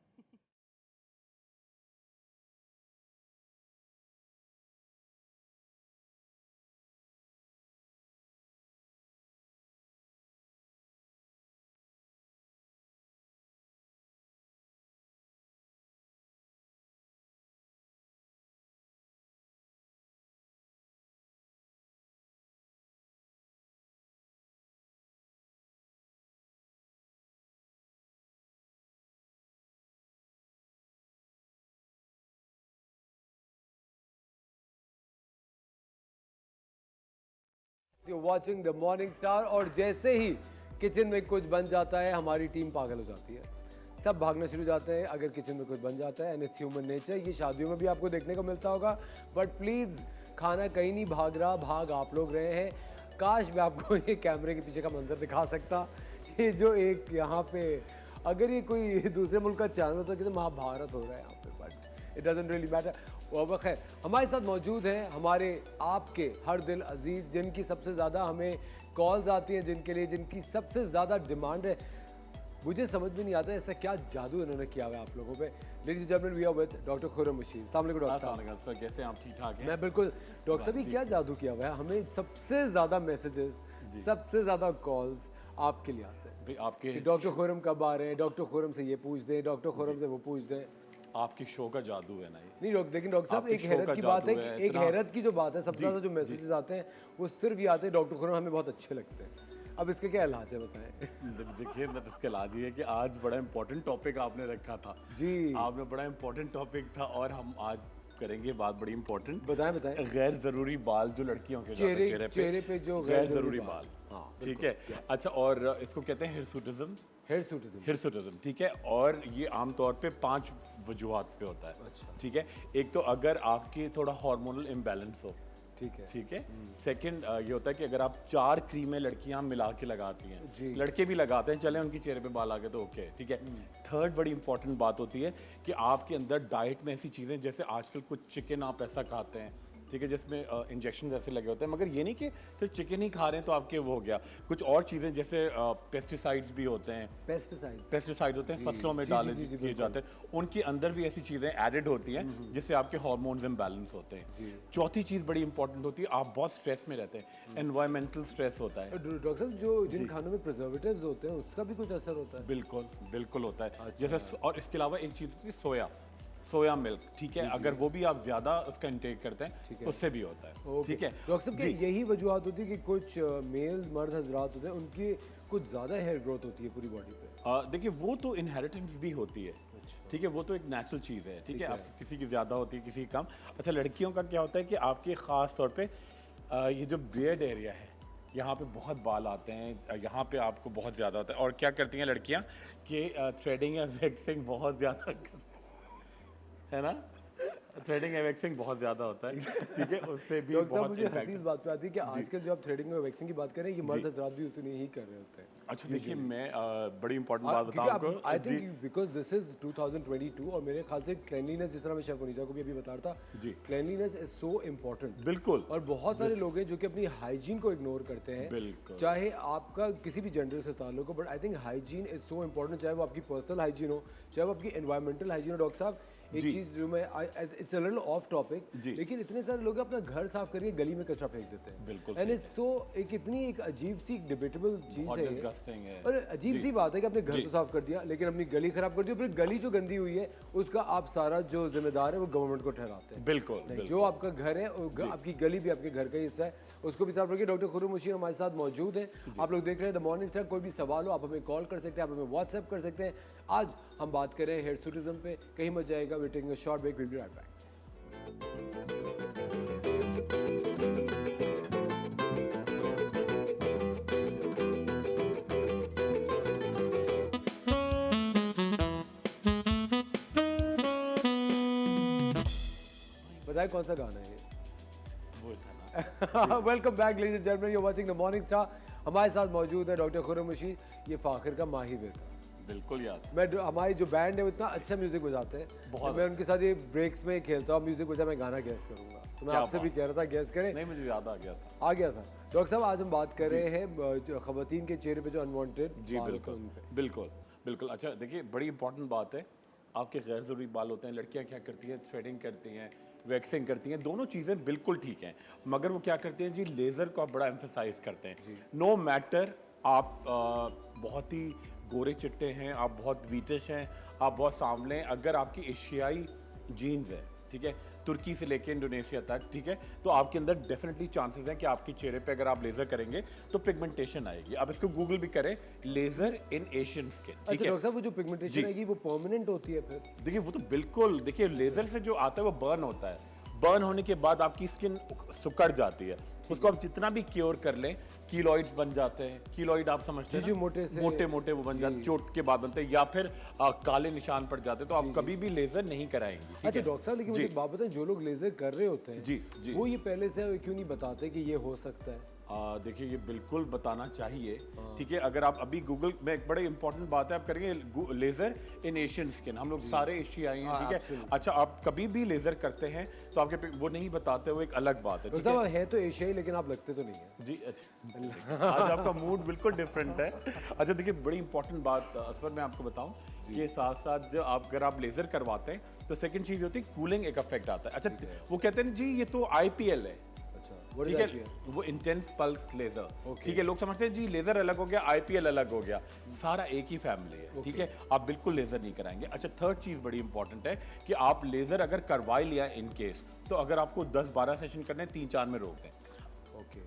You're watching the Morning Star। और जैसे ही किचन में कुछ बन जाता है, हमारी टीम पागल हो जाती है, सब भागना शुरू हो जाते हैं अगर किचन में कुछ बन जाता है। And it's human nature. ये शादियों में भी आपको देखने को मिलता होगा, बट प्लीज़ खाना कहीं नहीं भाग रहा, भाग आप लोग रहे हैं। काश मैं आपको ये कैमरे के पीछे का मंजर दिखा सकता। ये जो एक यहाँ पे, अगर ये कोई दूसरे मुल्क का चैनल होता तो महाभारत हो रहा है यहाँ पे, but it doesn't really matter. वो खैर, हमारे साथ मौजूद हैं हमारे आपके हर दिल अजीज़, जिनकी सबसे ज़्यादा हमें कॉल्स आती हैं, जिनके लिए जिनकी सबसे ज़्यादा डिमांड है। मुझे समझ में नहीं आता ऐसा क्या जादू इन्होंने किया हुआ है आप लोगों पे। Ladies and gentleman, we are with doctor Khurram Rashid. अस्सलाम वालेकुम डॉक्टर साहब। सर कैसे हैं आप? ठीक ठाक हैं? मैं बिल्कुल। डॉक्टर साहब, ये क्या जादू किया हुआ है? हमें सबसे ज़्यादा मैसेजेस, सबसे ज़्यादा कॉल्स आपके लिए आते हैं आपके डॉक्टर खुर्रम कब आ रहे हैं, डॉक्टर खुर्रम से ये पूछ दें, डॉक्टर खुर्रम से वो पूछ दें। आपकी शो का जादू है ना ये। नहीं लेकिन डॉक्टर साहब, आपकी एक शो हैरत का की बात है जादू है, कि एक इतना- हैरत की जो बात है, सबसे ज़्यादा जो मैसेजेस आते हैं वो सिर्फ ये आते हैं डॉक्टर खुर्रम हमें बहुत अच्छे लगते हैं। अब इसके क्या इलाज है बताएं? देखिए मैं इसका इलाज ये है कि आज बड़ा इंपॉर्टेंट टॉपिक आपने रखा था जी आपने बड़ा इंपॉर्टेंट टॉपिक था और हम आज करेंगे बात बड़ी इंपॉर्टेंट। बताएं बताएं। गैर जरूरी बाल जो लड़कियों के जाते हैं चेहरे पे जो गैर जरूरी बाल। हाँ ठीक है। अच्छा और इसको कहते हैं हिरसुटिज्म। हिरसुटिज्म ठीक है। और ये आमतौर पे 5 वजूहात पे होता है। अच्छा। ठीक है। एक तो अगर आपकी थोड़ा हार्मोनल इम्बैलेंस हो। ठीक है। ठीक है। सेकंड ये होता है कि अगर आप 4 क्रीमें लड़कियां मिला के लगाती हैं, लड़के भी लगाते हैं, चले उनकी चेहरे पे बाल आ गए तो ओके। ठीक है। थर्ड बड़ी इंपॉर्टेंट बात होती है कि आपके अंदर डाइट में ऐसी चीज़ें, जैसे आजकल कुछ चिकन आप ऐसा खाते हैं, ठीक है, जिसमें इंजेक्शन ऐसे लगे होते हैं, मगर ये नहीं कि सिर्फ चिकन ही खा रहे हैं तो आपके वो हो गया। कुछ और चीज़ें जैसे पेस्टिसाइड्स भी होते हैं, पेस्टिसाइड होते हैं फसलों में डाले किए जाते हैं, उनके अंदर भी ऐसी चीज़ें एडेड होती हैं जिससे आपके हार्मोन्स इम्बैलेंस होते हैं। चौथी चीज़ बड़ी इंपॉर्टेंट होती है, आप बहुत स्ट्रेस में रहते हैं, एनवायरमेंटल स्ट्रेस होता है। डॉक्टर साहब जो जिन खानों में प्रिजर्वेटिव्स होते हैं उसका भी कुछ असर होता है? बिल्कुल बिल्कुल होता है। जैसे और इसके अलावा एक चीज़ होती है सोया मिल्क। ठीक है। अगर वो भी आप ज्यादा उसका इंटेक करते हैं उससे भी होता है। ठीक है। डॉक्टर साहब यही वजूहत होती है कि कुछ मेल मर्द हजरात होते हैं उनकी कुछ ज्यादा हेयर ग्रोथ होती है पूरी बॉडी पे? देखिए वो तो इनहेरिटेंस भी होती है। ठीक है। वो तो एक नेचुरल चीज़ है। ठीक है। आप किसी की ज़्यादा होती है किसी की कम। अच्छा लड़कियों का क्या होता है कि आपके ख़ास तौर पे ये जो बियर्ड एरिया है यहाँ पे बहुत बाल आते हैं, यहाँ पे आपको बहुत ज़्यादा होता है। और क्या करती हैं लड़कियाँ कि थ्रेडिंग या वैक्सिंग बहुत ज़्यादा है ना, थ्रेडिंग या वैक्सिंग बहुत ज़्यादा होता है। ठीक है। उससे भी बहुत मुझे हंसी इस बात पे आती है कि आजकल जो आप थ्रेडिंग और वैक्सिंग की बात करें ये मर्द हजरात भी उतनी ही कर रहे होते हैं। अच्छा देखिए मैं बड़ी इंपॉर्टेंट बात बताऊं आपको। I think because this is 2022 और मेरे ख्याल से क्लीनलीनेस, जिस तरह मैं शेफ मुनीसा को भी अभी बता रहा था, जी क्लीनलीनेस इज सो इम्पोर्टेंट। बिल्कुल। और बहुत सारे लोग हैं जो कि अपनी हाइजीन को इग्नोर करते हैं। बिल्कुल। चाहे आपका किसी भी जेंडर से ताल्लुक हो, but I think hygiene is so important, चाहे वो आपकी पर्सनल हाइजीन हो, चाहे वो आपकी एनवायरमेंटल हाइजीन हो। डॉक्टर साहब एक चीज जो मैं it's a little of topic, लेकिन इतने सारे लोग अपना घर साफ करके गली में कचरा फेंक देते हैं। बिल्कुल। एंड इट्स सो एक इतनी एक अजीब सी डिबेटेबल चीज है, डिस्गस्टिंग है। और अजीब सी बात है कि अपने घर तो साफ कर दिया लेकिन अपनी गली खराब कर दी, फिर गली जो गंदी हुई है उसका आप सारा जो जिम्मेदार है वो गवर्नमेंट को ठहराते हैं। बिल्कुल। जो आपका घर है, आपकी गली भी आपके घर का हिस्सा है, उसको भी साफ रखिए। डॉक्टर खुर्रम मुशीर हमारे साथ मौजूद हैं। आप लोग देख रहे हैं द मॉर्निंग स्टार। कोई भी सवाल हो आप हमें कॉल कर सकते हैं, आप हमें व्हाट्सएप कर सकते हैं। आज हम बात कर रहे हैं हिरसुटिज्म पे। कहीं मत जाएगा, we taking a short break, will be right back. बताएं कौन सा गाना है ये? वो था ना। Welcome back ladies and gentleman, you are watching the morning star. हमारे साथ मौजूद है डॉक्टर खुर्रम मुशीर, ये फाखिर का माहिर है। बिल्कुल यार। मैं हमारी जो बैंड है वो इतना अच्छा म्यूजिक बजाते हैं, बहुत मैं उनके साथ ये ब्रेक्स में खेलता हूँ, म्यूजिक बजा, मैं गाना गैस करूंगा। तो मैं आपसे भी कह रहा था गैस करें। नहीं मुझे याद आ गया था। डॉक्टर साहब आज हम बात कर रहे हैं खवातीन के चेहरे पे जो अनवांटेड। जी बिल्कुल बिल्कुल बिल्कुल। अच्छा देखिए बड़ी इंपॉर्टेंट बात है, आपके गैर ज़रूरी बाल होते हैं, लड़कियां क्या करती हैं, थ्रेडिंग करती हैं, वैक्सिंग करती हैं, दोनों चीज़ें बिल्कुल ठीक हैं, मगर वो क्या करते हैं जी, लेज़र को आप बड़ा एम्फेसाइज करते हैं। नो मैटर आप बहुत ही गोरे चिट्टे हैं, आप बहुत वीटिश हैं, आप बहुत सांवले हैं, अगर आपकी एशियाई जीन्स है, ठीक है, तुर्की से लेके इंडोनेशिया तक, ठीक है, तो आपके अंदर डेफिनेटली चांसेस हैं कि आपके चेहरे पे अगर आप लेजर करेंगे तो पिगमेंटेशन आएगी। आप इसको गूगल भी करें, लेजर इन एशियन स्किन। अच्छा डॉक्टर साहब वो जो पिगमेंटेशन आएगी वो परमानेंट होती है फिर? देखिए वो तो बिल्कुल, देखिए लेजर से जो आता है वो बर्न होता है, बर्न होने के बाद आपकी स्किन सुकड़ जाती है, उसको आप जितना भी क्योर कर लें, कीलॉइड्स बन जाते हैं। कीलॉइड आप समझते हैं, मोटे मोटे वो बन जाते हैं, चोट के बाद बनते हैं, या फिर काले निशान पड़ जाते हैं, तो आप कभी भी लेजर नहीं कराएंगे। अच्छा डॉक्टर साहब लेकिन मुझे एक बात बताएं, जो लोग लेजर कर रहे होते हैं जी वो ये पहले से क्यों नहीं बताते कि ये हो सकता है? देखिए ये बिल्कुल बताना चाहिए, ठीक है। अगर आप अभी गूगल में, एक बड़े इंपॉर्टेंट बात है, आप करेंगे लेजर इन एशियन स्किन, हम लोग सारे एशियाई हैं, ठीक है। अच्छा आप कभी भी लेजर करते हैं तो आपके वो नहीं बताते, वो एक अलग बात है, ठीक है तो एशियाई लेकिन आप लगते तो नहीं है जी। अच्छा आज आपका मूड बिल्कुल डिफरेंट है। अच्छा देखिए बड़ी इंपॉर्टेंट बात असफर मैं आपको बताऊं कि साथ साथ जो आप अगर आप लेजर करवाते हैं तो सेकंड चीज होती है कूलिंग एक इफेक्ट आता है। अच्छा वो कहते हैं जी ये तो IPL है, ठीक है, वो इंटेंस पल्स लेजर, ठीक है। लोग समझते हैं जी लेजर अलग हो गया, IPL अलग हो गया, सारा एक ही फैमिली है, ठीक है। आप बिल्कुल लेजर नहीं कराएंगे। अच्छा थर्ड चीज बड़ी इंपॉर्टेंट है कि आप लेजर अगर करवा लिया इन केस, तो अगर आपको 10-12 सेशन करने 3-4 में रोक दें,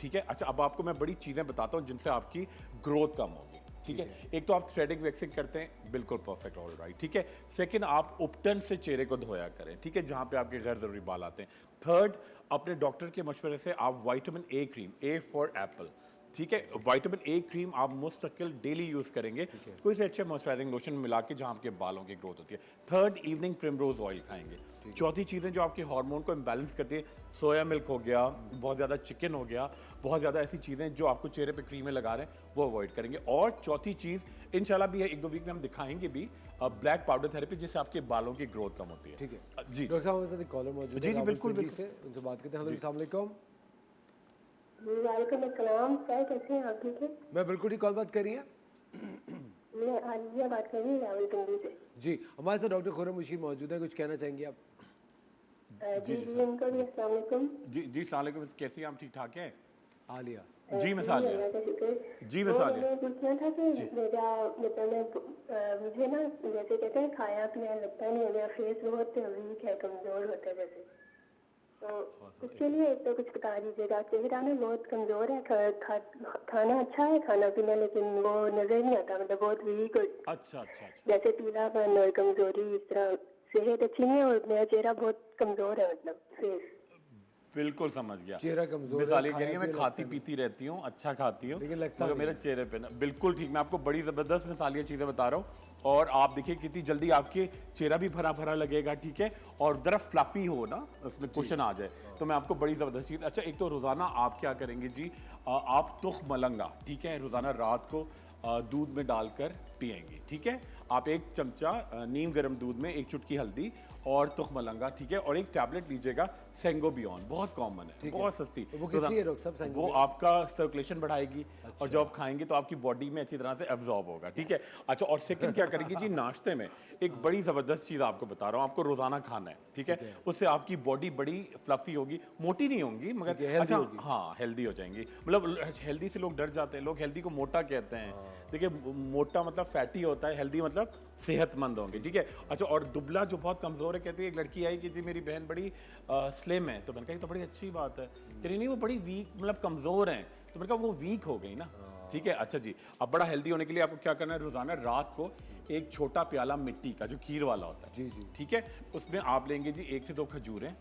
ठीक है। अच्छा, अब आपको मैं बड़ी चीजें बताता हूँ जिनसे आपकी ग्रोथ कम होगी। ठीक है, एक तो आप थ्रेडिंग वैक्सिंग करते हैं, बिल्कुल परफेक्ट, ऑल राइट। ठीक है, सेकंड आप उपटन से चेहरे को धोया करें, ठीक है, जहां पे आपके गैर जरूरी बाल आते हैं। थर्ड, अपने डॉक्टर के मशवरे से आप vitamin A cream, A for Apple, ठीक है, विटामिन ए क्रीम आप मुस्तकिल डेली यूज करेंगे, कोई से अच्छे मॉइस्चराइजिंग लोशन मिला के जहां आपके बालों की ग्रोथ होती है। थर्ड, इवनिंग प्रिमरोज ऑयल खाएंगे। चौथी चीजें जो आपके हार्मोन को इम्बैलेंस करती है, सोया मिल्क हो गया, बहुत ज्यादा चिकन हो गया, बहुत ज्यादा ऐसी चीजें जो आपको चेहरे पे क्रीमें लगा रहे हैं वो अवॉइड करेंगे। और चौथी चीज इंशाल्लाह भी है, 1-2 वीक में हम दिखाएंगे भी, ब्लैक पाउडर थेरेपी, जिससे आपके बालों की ग्रोथ कम होती है। ठीक है जी डॉक्टर साहब, हमारे साथ एक कॉलर मौजूद है जी, रावलपिंडी बिल्कुल, बिल्कुल। से, उनसे बात करते हैं। हेलो, अस्सलाम वालेकुम। वालेकुम अस्सलाम सर, कैसे हैं आप? ठीक है, मैं बिल्कुल ठीक, कॉल बात कर रही हैं? मैं आलिया बात कर रही हूँ रावलपिंडी से। जी, हमारे साथ डॉक्टर खुर्रम मुशीर मौजूद है, कुछ कहना चाहेंगे आप? जी जी, उनको भी अस्सलाम वालेकुम। जी सलाम अलैकुम, कैसी हैं आप? ठीक ठाक हैं? आलिया, जी मैं सालिया, अल्लाह का शुक्र। जी मैं सालिया। मैंने पूछना था कि मेरा मतलब मुझे ना जैसे कहते हैं खाया पिया लगता नहीं है, मेरा फेस बहुत वीक है, कमजोर होता है जैसे, तो उसके लिए एक तो कुछ बता दीजिएगा। चेहरा ना बहुत कमजोर है, खाना अच्छा है खाना पीना, लेकिन वो नजर नहीं आता, मतलब बहुत वीक, अच्छा अच्छा अच्छा, जैसे पीलापन और कमजोरी, इस तरह सेहत अच्छी नहीं है और मेरा चेहरा बहुत कमजोर है, मतलब फेस। बिल्कुल समझ गया। चेहरा कमजोर है, मिसाल खाया करिए मैं पिया खाती लगता पीती रहती हूँ, अच्छा खाती हूँ, लेकिन लगता मगर नहीं मेरे चेहरे पे ना, बिल्कुल ठीक। मैं आपको बड़ी जबरदस्त मिसालिया चीजें बता रहा हूँ, और आप देखिए कितनी जल्दी आपके चेहरा भी भरा भरा लगेगा, ठीक है, और जरा फ्लफी हो ना, उसमें कुशन आ जाए, तो मैं आपको बड़ी जबरदस्त चीज। अच्छा, एक तो रोजाना आप क्या करेंगे जी, आप तुख मलंगा, ठीक है, रोजाना रात को दूध में डालकर पिएंगे, ठीक है। आप 1 चमचा नीम गर्म दूध में 1 चुटकी हल्दी और तुख मलंगा, ठीक है, और 1 टैबलेट लीजिएगा सेंगोबियन, बहुत कॉमन है, बहुत सस्ती। वो किस लिए डॉक्टर साहब सेंगोबियन? वो आपका सर्कुलेशन बढ़ाएगी, और जब आप खाएंगे तो आपकी बॉडी में अच्छी तरह से एब्जॉर्ब होगा, ठीक है। अच्छा, और सेकंड क्या करेंगे जी, नाश्ते में एक बड़ी जबरदस्त चीज आपको बता रहा हूँ, आपको रोजाना खाना है, ठीक है, उससे आपकी बॉडी बड़ी फ्लफी होगी, मोटी नहीं होंगी मगर अच्छा, हाँ हेल्दी हो जाएंगी। मतलब हेल्दी से लोग डर जाते हैं, लोग हेल्दी को मोटा कहते हैं, देखिए मोटा मतलब फैटी होता है, हेल्दी मतलब सेहतमंद होंगे, ठीक है। अच्छा, और दुबला जो बहुत कमजोर है, कहती है एक लड़की आई कि जी मेरी बहन बड़ी स्लिम है, तो मैंने कहा तो बड़ी अच्छी बात है, कह रही नहीं वो बड़ी वीक, मतलब कमजोर हैं, तो मैंने कहा वो वीक हो गई ना, ठीक है। अच्छा जी, अब बड़ा हेल्दी होने के लिए आपको क्या करना है, रोजाना रात को 1 छोटा प्याला मिट्टी का जो खीर वाला होता है, जी जी, ठीक है, उसमें आप लेंगे जी 1 से 2 खजूरें,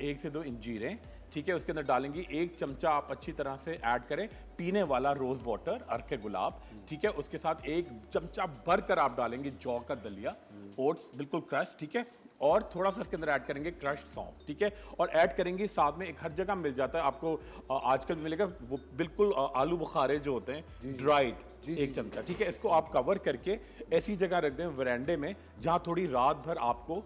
1 से 2 इंजीरें, ठीक है, उसके अंदर डालेंगे 1 चमचा आप अच्छी तरह से ऐड करें पीने वाला रोज वाटर, अर्क गुलाब, ठीक है, उसके साथ 1 चमचा भरकर आप डालेंगे जौ का दलिया, ओट्स बिल्कुल क्रश, ठीक है, और थोड़ा सा इसके अंदर ऐड करेंगे क्रश्ड सौंफ, ठीक है, और ऐड करेंगे साथ में, एक हर जगह मिल जाता है आपको, आजकल मिलेगा वो बिल्कुल आलू बुखारे जो होते हैं ड्राइड, 1 चमचा, ठीक है, इसको आप कवर करके ऐसी जगह रख दें वरांडे में जहां थोड़ी रात भर आपको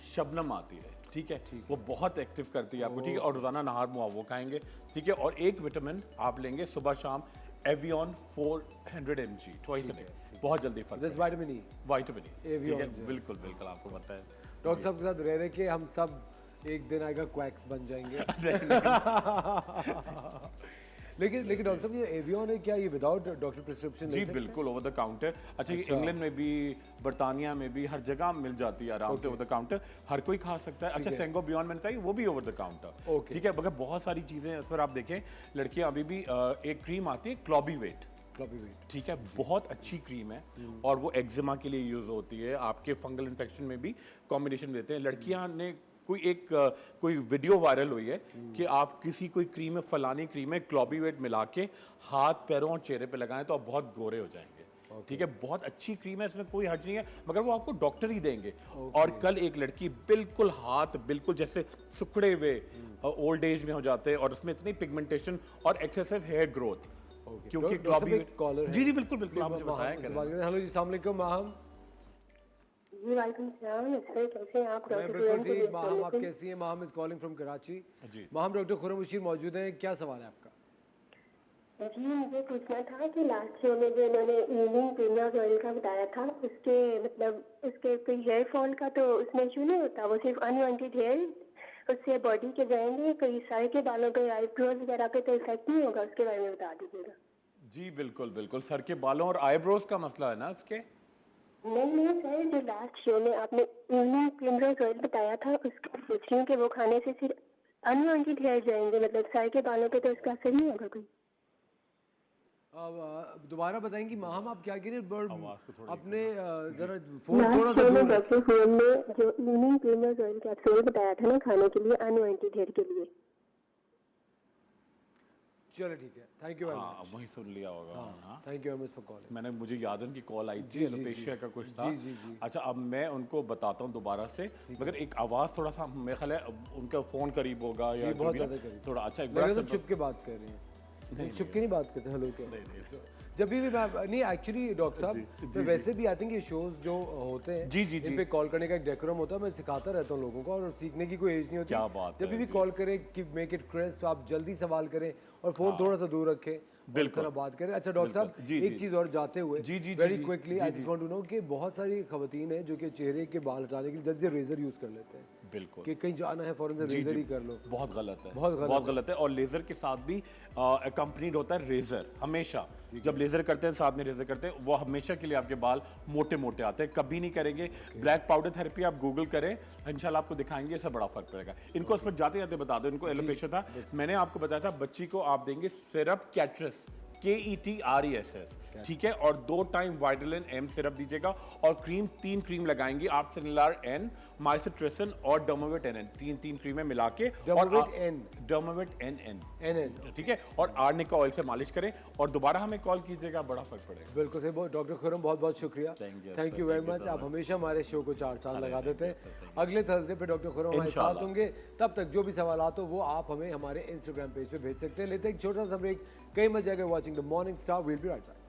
शबनम आती है, ठीक है, वो बहुत एक्टिव करती है आपको, ठीक है, और रोजाना नहार मुआ वो खाएंगे, ठीक है, और 1 विटामिन आप लेंगे सुबह शाम, avian 400 mg twice a day, बहुत जल्दी फर्क this vitamin E, vitamin E, ठीक है, Evion, बिल्कुल बिल्कुल आपको पता है। डॉक्टर साहब के साथ रह रहे के हम सब एक दिन आएगा क्वैक्स बन जाएंगे। लेकिन डॉक्टर साहब ये एवियन है क्या, ये विदाउट डॉक्टर प्रिस्क्रिप्शन? जी बिल्कुल ओवर द काउंटर। अच्छा, ये इंग्लैंड में भी, बर्तानिया में भी, हर जगह मिल जाती है आराम से ओवर द काउंटर, हर कोई खा सकता है। अच्छा, सेंगोबियन मैंने कहा वो भी ओवर द काउंटर, ठीक है, मगर बहुत सारी चीजें इस पर आप देखें, लड़कियां अभी भी एक क्रीम आती है क्लॉबीवेट, ठीक है, बहुत अच्छी क्रीम है, और वो एक्जिमा के लिए यूज होती है, आपके फंगल इन्फेक्शन में भी कॉम्बिनेशन देते हैं। लड़कियां ने कोई वीडियो वायरल हुई है कि आप किसी कोई क्रीम में, फलानी क्रीम में क्लॉबीवेट मिला के हाथ पैरों और चेहरे पे लगाएं तो आप बहुत गोरे हो जाएंगे, ठीक है, बहुत अच्छी क्रीम है, इसमें कोई हर्ज नहीं है, मगर वो आपको डॉक्टर ही देंगे। और कल एक लड़की बिल्कुल हाथ बिल्कुल जैसे सुखड़े हुए ओल्ड एज में हो जाते हैं, और उसमें इतनी पिगमेंटेशन और एक्सेसिव हेयर ग्रोथ, क्योंकि क्लॉबीवेट, जी जी बिल्कुल बिल्कुल, आप मुझे बताया करें। हेलो जी, अस्सलाम वालेकुम माहम। जी वालेकुम सलाम सर, कैसे हैं आप? मैं बिल्कुल ठीक। माहम आप कैसी हैं? Maham is calling from Karachi. जी माहम, डॉक्टर खुर्रम मुशीर मौजूद हैं, क्या सवाल है आपका? जी, मुझे पूछना था कि लास्ट शो में जो इन्होंने इवनिंग प्रीमियर ऑयल का बताया था, उसके मतलब उसके कोई हेयर फॉल का तो उसमें इशू नहीं होता, वो सिर्फ अनवांटेड हेयर उससे बॉडी के जाएंगे, कोई सर के बालों पे, आईब्रोज वगैरह पे तो इफेक्ट नहीं होगा? उसके बारे में बता दीजिएगा। जी बिल्कुल बिल्कुल, सर के बालों और आईब्रोज का मसला है ना इसके? नहीं सर, जो लास्ट शो में आपने इवनिंग प्रिमरोज ऑयल बताया था, उसके पूछ रही हूँ कि वो खाने से सिर्फ अनवांटेड हेयर जाएंगे, मतलब सर के बालों पे, तो इसका असर नहीं होगा कोई? अब दोबारा बताएंगी माहम आप क्या कह रहे हैं? आवाज़ को थोड़ा अपने जरा फोन थोड़ा लास्ट सा शो में दूर डॉक्टर फोन में जो इवनिंग प्रीमियर्स ऑयल कैप्सूल बताया था ना खाने के लिए अनवांटेड हेयर के लिए। चलो ठीक है, थैंक यू वेरी हाँ मच। वही सुन लिया होगा। हाँ thank you very much for calling. मैंने मुझे याद है उनकी कॉल आई थी, जी, जी, एलोपेशिया जी। का कुछ था। जी, जी, जी। अच्छा अब मैं उनको बताता हूँ दोबारा से, मगर एक आवाज़ थोड़ा सा मेरे ख्याल है उनका फ़ोन करीब होगा या जो बहुत भी ना, ज़्यादा करीब। थोड़ा अच्छा एक लग बड़ा रहा है सा छुप के बात कर रहे हैं। छुप के नहीं बात करते, हेलो क्या? जब भी मैं नहीं एक्चुअली डॉक्टर साहब मैं वैसे भी आई थिंक ये शोज जो होते हैं जी, जी, इन जी। पे कॉल करने का एक डेकोरम होता है, मैं सिखाता रहता हूँ लोगों को, और सीखने की कोई एज नहीं होती। क्या बात जब है, भी जी। कॉल करें कि मेक इट क्रिस्प, आप जल्दी सवाल करें और फोन थोड़ा सा दूर रखें, बिल्कुल। बिल्कुल बात करें। अच्छा डॉक्टर साहब बिल्कुल। जी, एक जी। चीज और जाते हुए जी, जी, वेरी जी, क्विकली जी, आई जी। जस्ट वांट टू नो कि बहुत सारी खवातीन हैं जो कि चेहरे के बाल हटाने के लिए जल्दी से रेजर यूज कर लेते हैं बिल्कुल कि कहीं जाना है फौरन से जी, रेजर जी, ही कर लो। बहुत गलत है, बहुत गलत बहुत है। गलत है। और लेजर के साथ भी अकम्पनीड होता है रेजर। हमेशा जब लेजर करते हैं साथ में रेजर करते हैं, वो हमेशा के लिए आपके बाल मोटे मोटे आते हैं, कभी नहीं करेंगे। ब्लैक पाउडर थेरेपी आप गूगल करें, इंशाल्लाह आपको दिखाएंगे, इससे बड़ा फर्क पड़ेगा। इनको उस पर जाते जाते बता दो, इनको एलोपेशिया था। मैंने आपको बताया था बच्ची को आप देंगे सिरप कैट्रस, KETRESS, ठीक है, और 2 टाइम वाइटलिन M सिरप दीजिएगा, और क्रीम 3 क्रीम लगाएंगी आप, सिनिलार N, माइसिट्रेसिन और डर्माविट NN, 3 क्रीमें मिला के, डर्माविट NN, ठीक है, और आर्निका ऑयल से मालिश करें और दोबारा हमें कॉल कीजिएगा, बड़ा फर्क पड़ेगा। बिल्कुल सही। डॉक्टर खुरम बहुत बहुत शुक्रिया, Thank you, thank sir. You very Thank you much. so आप much. हमेशा हमारे शो को 4 चांद लगा thank देते you, हैं। sir. Thank you. अगले थर्सडे पे डॉक्टर खुरम हमारे साथ इंशाल्लाह। होंगे। तब तक जो भी सवाल हो वो आप हमें हमारे इंस्टाग्राम पेज पे भेज सकते हैं। लेते हैं एक छोटा सा ब्रेक, कई मजा आएगा watching the morning Star. Will be right back.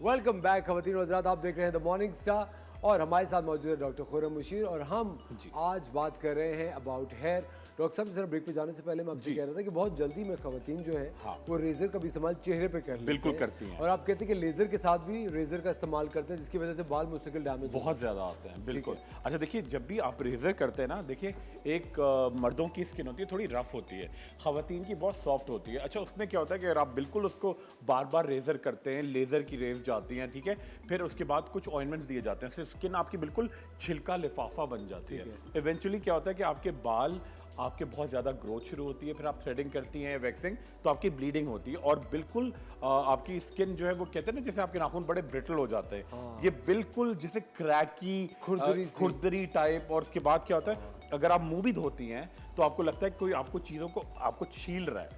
Welcome back खवातीन और हज़रात, आप देख रहे हैं द मॉर्निंग स्टार और हमारे साथ मौजूद है डॉक्टर खुरम मुशीर, और हम आज बात कर रहे हैं अबाउट हेयर। डॉक्टर साहब जरा ब्रेक पे जाने से पहले मैं आपसे कह रहा था कि बहुत जल्दी में खवातीन जो है वो रेजर का भी इस्तेमाल चेहरे पे कर लेते बिल्कुल हैं। करती हैं। और आप कहते हैं कि लेजर के साथ भी रेजर का इस्तेमाल करते हैं, जिसकी वजह से बाल मुस्तकिल डैमेज बहुत ज़्यादा आते हैं, बिल्कुल। अच्छा देखिए, जब भी आप रेजर करते हैं ना, देखिए एक मर्दों की स्किन होती है थोड़ी रफ होती है, खवातीन की बहुत सॉफ्ट होती है। अच्छा उसमें क्या होता है कि अगर आप बिल्कुल उसको बार बार रेजर करते हैं, लेजर की रेज जाती हैं, ठीक है, फिर उसके बाद कुछ ऑइंटमेंट्स दिए जाते हैं, इससे स्किन आपकी बिल्कुल छिलका लिफाफा बन जाती है। इवेंचुअली क्या होता है कि आपके बाल आपके बहुत ज़्यादा ग्रोथ शुरू होती है, फिर आप थ्रेडिंग करती हैं, वैक्सिंग, तो आपकी ब्लीडिंग होती है, और बिल्कुल आपकी स्किन जो है वो कहते हैं ना जैसे आपके नाखून बड़े ब्रिटल हो जाते हैं, ये बिल्कुल जैसे क्रैकी खुरदरी टाइप। और उसके बाद क्या होता है, अगर आप मुंह भी धोती हैं तो आपको लगता है कि कोई आपको चीज़ों को आपको छील रहा है,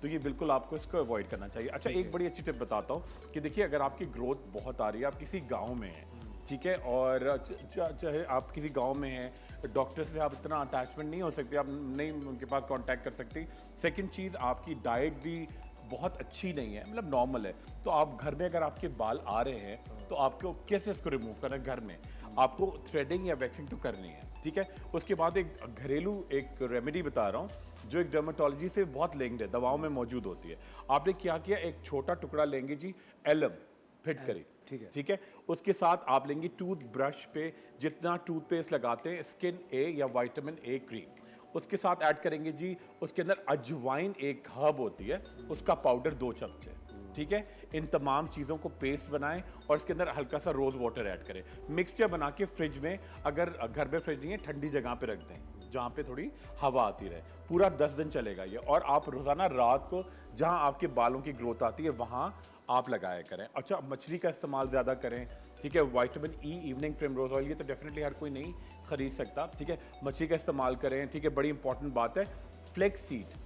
तो ये बिल्कुल आपको इसको अवॉइड करना चाहिए। अच्छा एक बड़ी अच्छी टिप बताता हूँ कि देखिए, अगर आपकी ग्रोथ बहुत आ रही है, आप किसी गाँव में हैं, ठीक है, और चाहे आप किसी गांव में हैं, डॉक्टर से आप इतना अटैचमेंट नहीं हो सकते, आप नहीं उनके पास कांटेक्ट कर सकती। सेकंड चीज़, आपकी डाइट भी बहुत अच्छी नहीं है, मतलब नॉर्मल है, तो आप घर में अगर आपके बाल आ रहे हैं तो आपको कैसे इसको रिमूव करना है? घर में आपको थ्रेडिंग या वैक्सिंग तो करनी है, ठीक है। उसके बाद एक घरेलू एक रेमेडी बता रहा हूँ जो एक डर्माटोलॉजी से बहुत लिंक्ड है, दवाओं में मौजूद होती है। आपने क्या किया, एक छोटा टुकड़ा लेंगे जी, एलम फिट करी, ठीक है। उसके साथ आप लेंगे टूथ ब्रश पे जितना टूथपेस्ट लगाते हैं स्किन ए या विटामिन ए क्रीम, उसके साथ ऐड करेंगे जी उसके अंदर अजवाइन, एक हर्ब होती है, उसका पाउडर 2 चमचे, ठीक है। इन तमाम चीज़ों को पेस्ट बनाएं और इसके अंदर हल्का सा रोज़ वाटर ऐड करें, मिक्सचर बना के फ्रिज में, अगर घर में फ्रिज नहीं है ठंडी जगह पे रख दें जहाँ पे थोड़ी हवा आती रहे, पूरा 10 दिन चलेगा ये। और आप रोज़ाना रात को जहाँ आपके बालों की ग्रोथ आती है वहाँ आप लगाया करें। अच्छा मछली का इस्तेमाल ज़्यादा करें, ठीक है। Vitamin E, evening primrose oil, ये तो डेफिनेटली हर कोई नहीं खरीद सकता, ठीक है, मछली का इस्तेमाल करें, ठीक है। बड़ी इंपॉर्टेंट बात है, फ्लेक्स सीड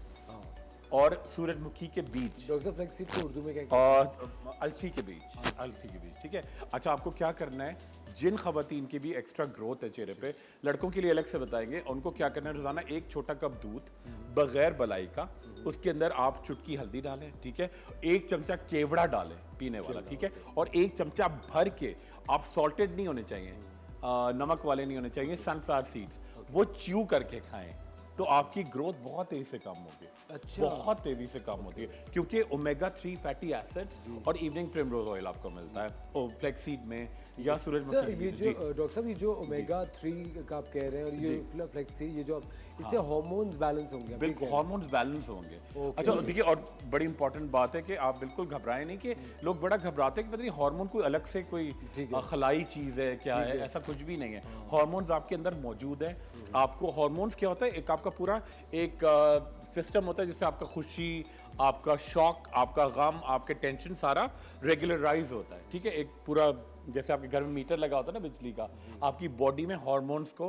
और सूरजमुखी के बीज, डॉक्टर फ्लेक्स सीड को उर्दू में क्या और अलसी के बीज, ठीक है। अच्छा आपको क्या करना है, जिन खवातीन की भी एक्स्ट्रा ग्रोथ है चेहरे पे, लड़कों के लिए अलग से बताएंगे, उनको क्या करना है, रोजाना 1 छोटा कप दूध बगैर बलाई का, उसके अंदर आप चुटकी हल्दी डालें, ठीक है, 1 चमचा केवड़ा डालें पीने वाला, ठीक है, और 1 चमचा भर के, आप सॉल्टेड नहीं होने चाहिए, नमक वाले नहीं होने चाहिए, सनफ्लावर सीड्स, वो च्यू करके खाएं, तो आपकी ग्रोथ बहुत तेजी से कम होगी। अच्छा। बहुत तेजी से कम होती है क्योंकि ओमेगा 3 फैटी एसिड्स और इवनिंग प्रिमरोज ऑयल आपको मिलता है और फ्लैक्सीड में या सर सूरजमुखी ये में। जो डॉक्टर साहब ये जो ओमेगा 3 का आप कह रहे हैं और ये फ्लेक्सी ये जो इससे हार्मोन्स बैलेंस होंगे, आप ये बिल्कुल कह रहे हैं? हार्मोन्स बैलेंस होंगे। Okay. अच्छा देखिए, और बड़ी इंपॉर्टेंट बात है कि आप बिल्कुल घबराएं नहीं कि लोग बड़ा घबराते हैं कि पता नहीं हार्मोन कोई अलग से कोई ठीक है। खलाई चीज़ है क्या है, ऐसा कुछ भी नहीं है। हार्मोन्स आपके अंदर मौजूद है। आपको हार्मोन्स क्या होता है, एक आपका पूरा एक सिस्टम होता है जिससे आपका खुशी, आपका शौक, आपका गम, आपके टेंशन सारा रेगुलराइज होता है। ठीक है, एक पूरा जैसे आपके घर में मीटर लगा होता है ना बिजली का, आपकी बॉडी में हार्मोन्स को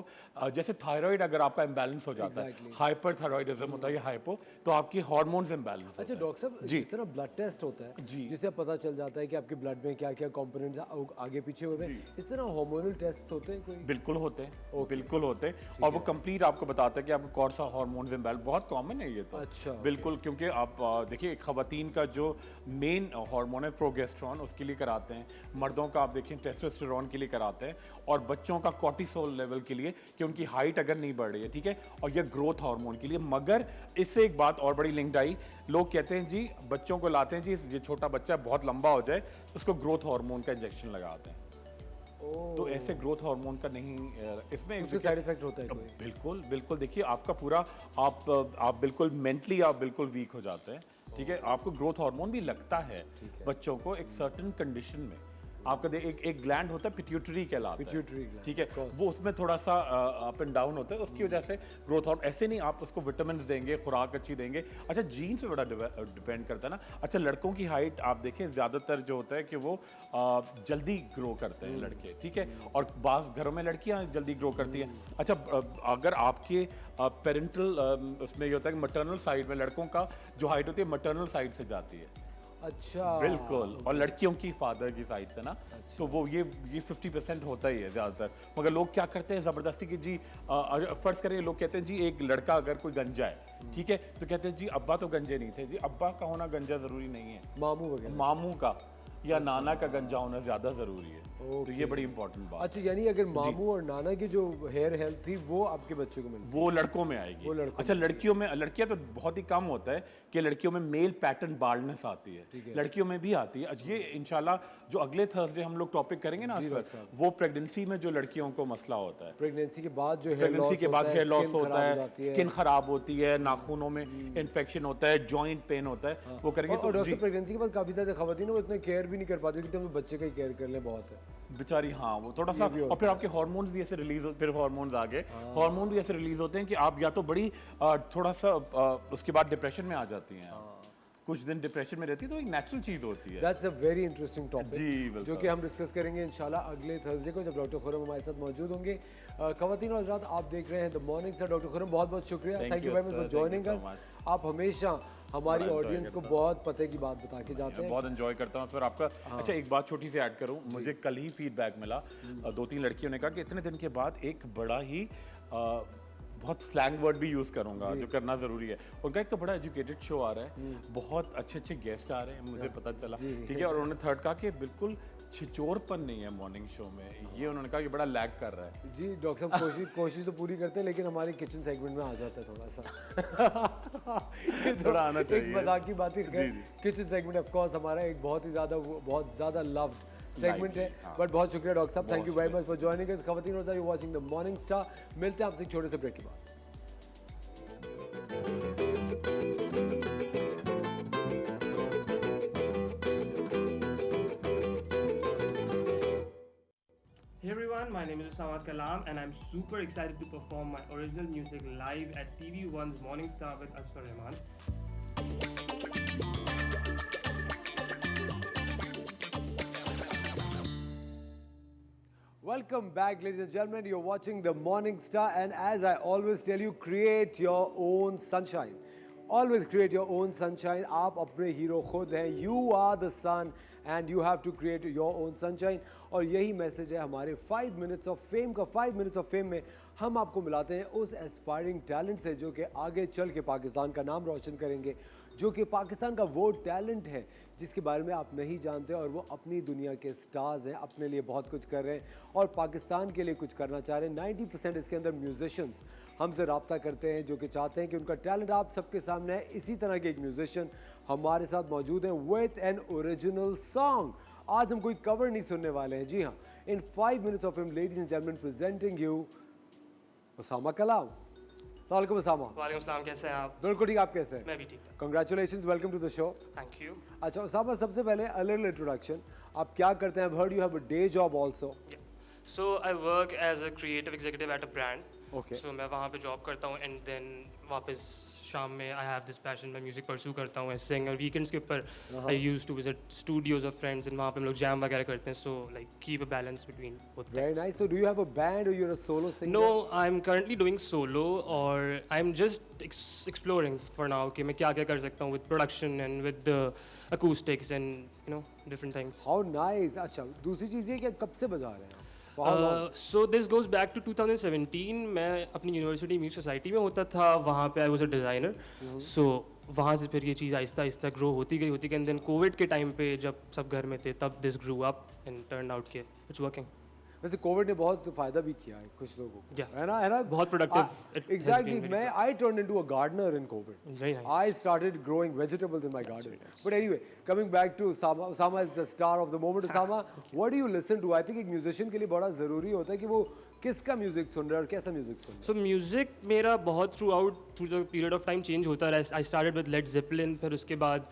जैसे थायराइड अगर आपका इम्बैलेंस हो जाता है, हाइपर थायराइडिज्म होता है या हाइपो, तो आपकी हार्मोन्स इम्बैलेंस अच्छा डॉक्टर साहब, जी। जिस तरह ब्लड टेस्ट होता है जी। जिससे पता चल जाता है कि आपके ब्लड में क्या क्या कंपोनेंट्स आगे पीछे हुए हैं, इस तरह हार्मोनल टेस्ट होते हैं कोई? बिल्कुल होते हैं, बिल्कुल होते हैं, और वो कंप्लीट आपको बताता है कि आपको कौन सा हार्मोन्स इम्बैलेंस। बहुत कॉमन है ये तो। अच्छा। बिल्कुल, क्योंकि आप देखिए खवातीन का जो मेन हार्मोन है प्रोगेस्टेरॉन, उसके लिए कराते हैं। मर्दों का आप देखें टेस्टोस्टेरोन के लिए कराते हैं, और बच्चों का कॉर्टिसोल लेवल के लिए कि उनकी हाइट अगर नहीं बढ़ रही है, ठीक है, और ये ग्रोथ हार्मोन के लिए। मगर इससे एक बात और बड़ी लिंक्ड आई, लोग कहते हैं जी बच्चों को लाते हैं जी, ये छोटा बच्चा बहुत लंबा हो जाए उसको ग्रोथ हार्मोन का इंजेक्शन लगाते हैं। तो ऐसे ग्रोथ हार्मोन का नहीं, इसमें उसके साइड इफेक्ट होता है कोई? बिल्कुल बिल्कुल। देखिए आपका पूरा आप बिल्कुल मेंटली आप बिल्कुल वीक हो जाते हैं। ठीक है, आपको ग्रोथ हार्मोन भी लगता है बच्चों को एक सर्टेन कंडीशन में। आपका एक ग्लैंड होता है पिट्यूटरी कहलाता है, पिट्यूटरी ग्लैंड, ठीक है, वो उसमें थोड़ा सा अप एंड डाउन होता है, उसकी वजह से ग्रोथ हार्मोन। ऐसे नहीं आप उसको विटामिन देंगे, खुराक अच्छी देंगे। अच्छा, जीन पे बड़ा डिपेंड करता है ना। अच्छा, लड़कों की हाइट आप देखें ज़्यादातर जो होता है कि वो जल्दी ग्रो करते हैं लड़के, ठीक है, और बाज़ घरों में लड़कियां जल्दी ग्रो करती हैं। अच्छा, अगर आपके पेरेंटल उसमें ये होता है कि मटर्नल साइड में लड़कों का जो हाइट होती है मटर्नल साइड से जाती है। अच्छा, बिल्कुल, और लड़कियों की फादर की साइड से ना, तो वो ये 50% होता ही है ज़्यादातर। मगर लोग क्या करते हैं ज़बरदस्ती की जी, फ़र्ज़ करें लोग कहते हैं जी एक लड़का अगर कोई गंजा है, ठीक है, तो कहते हैं जी अब्बा तो गंजे नहीं थे। जी अब्बा का होना गंजा ज़रूरी नहीं है, मामू वगैरह। मामू का या नाना का गंजा होना ज़्यादा ज़रूरी है। तो ये बड़ी इंपॉर्टेंट बात। अच्छा, यानी अगर मामू और नाना की जो हेयर हेल्थ थी वो आपके बच्चों को मिलती वो लड़कों में आएगी। वो लड़कों अच्छा, लड़कियों में, लड़कियां तो बहुत ही कम होता है कि लड़कियों में मेल पैटर्न बाल्डनेस आती है, लड़कियों में भी आती है। अच्छा, ये इंशाल्लाह जो अगले थर्सडे हम लोग टॉपिक करेंगे ना असफर, वो प्रेगनेंसी में जो लड़कियों को मसला होता है, प्रेगनेंसी के बाद जो प्रेगनेंसी के बाद हेयर लॉस होता है, है, स्किन खराब होती है, नाखूनों में इन्फेक्शन होता है, जॉइंट पेन होता है, वो करेंगे और तो डॉक्टर प्रेगनेंसी के बाद काफी ज्यादा खवातीन वो इतने केयर भी नहीं कर पाती कि तुम बच्चे का ही केयर कर ले, बहुत है बेचारी। हाँ, वो थोड़ा सा, और फिर आपके हार्मोन्स भी ऐसे रिलीज, फिर हार्मोन्स आ गए, हार्मोन भी ऐसे रिलीज होते हैं कि आप या तो बड़ी थोड़ा सा उसके बाद डिप्रेशन में आ जाती हैं। कुछ दिन डिप्रेशन में रहती है, तो एक नेचुरल चीज होती है। That's a very interesting topic, जी, बिल्कुल। जो कि हम डिस्कस करेंगे इंशाल्लाह अगले थर्सडे को, जब डॉक्टर खुरम हमारे साथ मौजूद होंगे। खवातीन और हज़रात, आप देख रहे हैं the morning star. Doctor Khurram, बहुत बहुत शुक्रिया, thank you very much for joining अस। आप हमेशा हमारी ऑडियंस को बहुत पते की बात बता के जाते हैं। बहुत एंजॉय करता हूँ फिर आपका। अच्छा, एक बात छोटी सी ऐड करूँ, मुझे कल ही फीडबैक मिला, 2-3 लड़कियों ने कहा कि इतने दिन के बाद एक बड़ा ही बहुत स्लैंग वर्ड भी यूज़ करूंगा जो करना ज़रूरी है। उनका एक तो बड़ा एजुकेटेड शो आ रहा है, बहुत अच्छे अच्छे गेस्ट आ रहे हैं, मुझे पता चला, ठीक है, और उन्होंने थर्ड कहा कि बिल्कुल छिचोरपन नहीं है मॉर्निंग शो में, ये उन्होंने कहा कि बड़ा लैग कर रहा है। जी डॉक्टर साहब, कोशिश तो पूरी करते हैं, लेकिन हमारे किचन सेगमेंट में आ जाता है थोड़ा सा थोड़ा आना चाहिए। एक मजाक की बात ही, किचन सेगमेंट ऑफ कोर्स हमारा एक बहुत ज़्यादा लव्ड सेगमेंट है। बट बहुत शुक्रिया डॉक्टर साहब, thank you very much for joining us. खवातीन और you watching the morning Star. मिलते हैं आपसे एक छोटे से ब्रेक के बाद। Hey everyone, my name is Samad Kalam and I'm super excited to perform my original music live at TV1's Morning Star with Asfar Rahman. Welcome back, ladies and gentlemen. You're watching the Morning Star, and as I always tell you, create your own sunshine. Always create your own sunshine. आप अपने हीरो खुद हैं. You are the sun and you have to create your own sunshine. और यही मैसेज है हमारे 5 मिनट्स ऑफ फेम का। 5 मिनट्स ऑफ फेम में हम आपको मिलाते हैं उस एस्पायरिंग टैलेंट से जो कि आगे चल के पाकिस्तान का नाम रोशन करेंगे, जो कि पाकिस्तान का वो टैलेंट है जिसके बारे में आप नहीं जानते और वो अपनी दुनिया के स्टार्स हैं, अपने लिए बहुत कुछ कर रहे हैं और पाकिस्तान के लिए कुछ करना चाह रहे हैं। 90% इसके अंदर म्यूजिशियंस हमसे रब्ता करते हैं जो कि चाहते हैं कि उनका टैलेंट आप सबके सामने है। इसी तरह के एक म्यूजिशियन हमारे साथ मौजूद हैं विद एन ओरिजिनल सॉन्ग। आज हम कोई कवर नहीं सुनने वाले हैं, जी हाँ। In 5 minutes of fame ladies and gentlemen presenting you Usama Kalam. अस्सलाम उसामा। वालेकुम अस्सलाम, कैसे हैं आप? बिल्कुल ठीक, आप कैसे हैं? मैं भी ठीक हूँ, congratulations, welcome to the show. Thank you. अच्छा उसामा, सबसे पहले अ लिटिल इंट्रोडक्शन, आप क्या करते हैं? I heard you have a day job also. So I work as a creative executive at a brand. Okay. So मैं वहाँ पे जॉब करता हूँ एंड देन वापस शाम में आई हैव दिस पैशन, मैं म्यूजिक परस्यू करता हूँ सिंग। और वीकेंड्स के ऊपर I used to visit studios of friends and वहाँ पे हम लोग जैम वगैरह करते हैं। So like keep a balance between both. Very nice. So do you have a band or you're a solo singer? No, I'm currently doing solo or I'm just exploring for now कि मैं क्या क्या कर सकता हूँ with production and with the acoustics and you know different things. How nice. अच्छा, दूसरी चीज़ ये कि कब से बजा रहे हैं आप? For how long? So this goes back to 2017. मैं अपनी यूनिवर्सिटी म्यूजिक सोसाइटी में होता था, वहाँ पे आई वाज अ डिज़ाइनर। सो वहाँ से फिर ये चीज़ आहिस्ता आहिस्ता ग्रो होती गई एंड देन कोविड के टाइम पे जब सब घर में थे तब this grew up and turn out के इट्स वर्किंग। वैसे कोविड ने बहुत फ़ायदा भी किया है कुछ लोगों को, Yeah. है ना? बहुत productive it has Exactly. been very मैं I turned into a gardener in COVID. Very nice. I started growing vegetables in my garden. But anyway, coming back to Usama. Usama is the star of the moment. Usama, what do you listen to? I think एक musician के लिए बड़ा ज़रूरी होता है कि वो किसका म्यूजिक सुन रहा है और कैसा म्यूजिक सुन रहा है। सो म्यूजिक मेरा बहुत through the period of time change होता रहा। I started with Led Zeppelin, फिर उसके बाद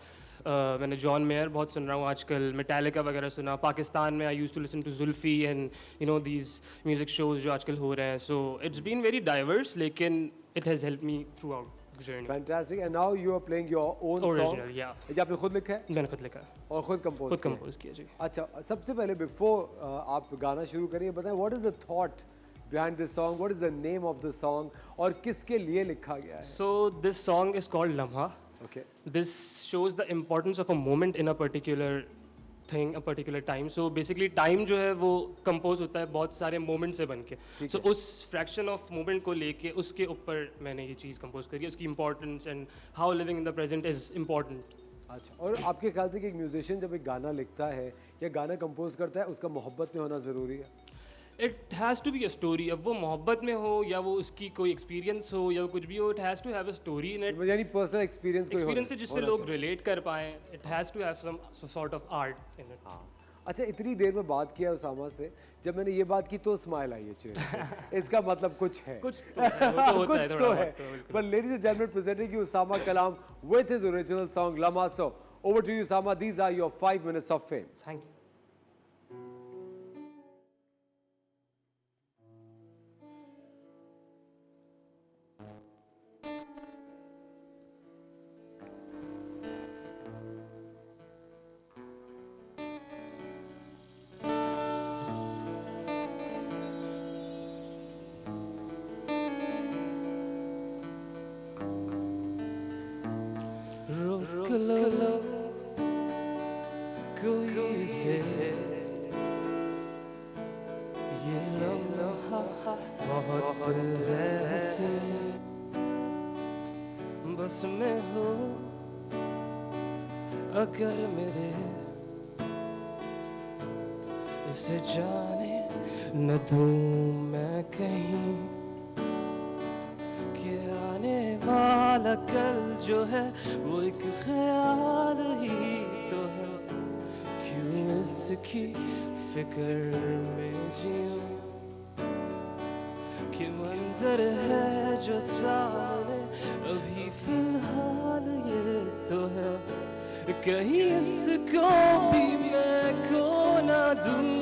मैंने जॉन मेयर बहुत सुन रहा हूँ आजकल, मेटालिका वगैरह सुना। पाकिस्तान में I used to listen to Zulfi and you know these music shows जो आजकल हो रहे हैं। So it's been very diverse लेकिन it has help me throughout the journey. Fantastic. And now you are playing your own Original, song. yeah. ये आपने खुद लिखा है मैंने खुद लिखा, और खुद कंपोज खुद कंपोज किया जी। अच्छा, सबसे पहले बिफोर आप गाना शुरू करिए बताएं what is the thought behind this song, what is the name of the song और किसके लिए लिखा गया है? So this song is called Lamha. Okay, This shows the importance of a moment in a particular thing, a particular time. So basically time जो है वो compose होता है बहुत सारे moment से बन के। So उस fraction of moment को लेके उसके ऊपर मैंने ये चीज़ compose करी है, उसकी importance and how living in the present is important. अच्छा, और आपके ख्याल से कि एक म्यूजिशियन जब एक गाना लिखता है या गाना कंपोज करता है उसका मोहब्बत में होना ज़रूरी है? It has to be a story. अब वो मोहब्बत में हो या वो उसकी कोई experience हो या कुछ भी हो, it has to have a story in it. यानी पर्सनल एक्सपीरियंस कोई Experience है जिससे लोग relate कर पाएं. It has to have some sort of art in it. अच्छा, इतनी देर में बात किया उसामा से, जब मैंने ये बात की तो स्माइल आई है चेहरे पे। इसका मतलब कुछ है, कुछ तो है, वो तो होता कुछ है तो थोड़ा है। बहुत तो, बिल्कुल। But ladies and gentlemen, presenting you Usama Kalam with his original song Lama. So over to you, Usama. These are your 5 minutes of fame. Thank you. रोक लो कोई से ये लम्हा बहुत ऐसे बस में हो अगर मेरे इसे जाने न दूँ मैं कहीं के आने वाला कल जो है वो एक ख्याल ही तो है। क्यों इसकी फिक्र में जीऊं कि मंजर है जो सामने अभी फिलहाल ये तो है। कहीं इसको भी मैं खो ना दूं।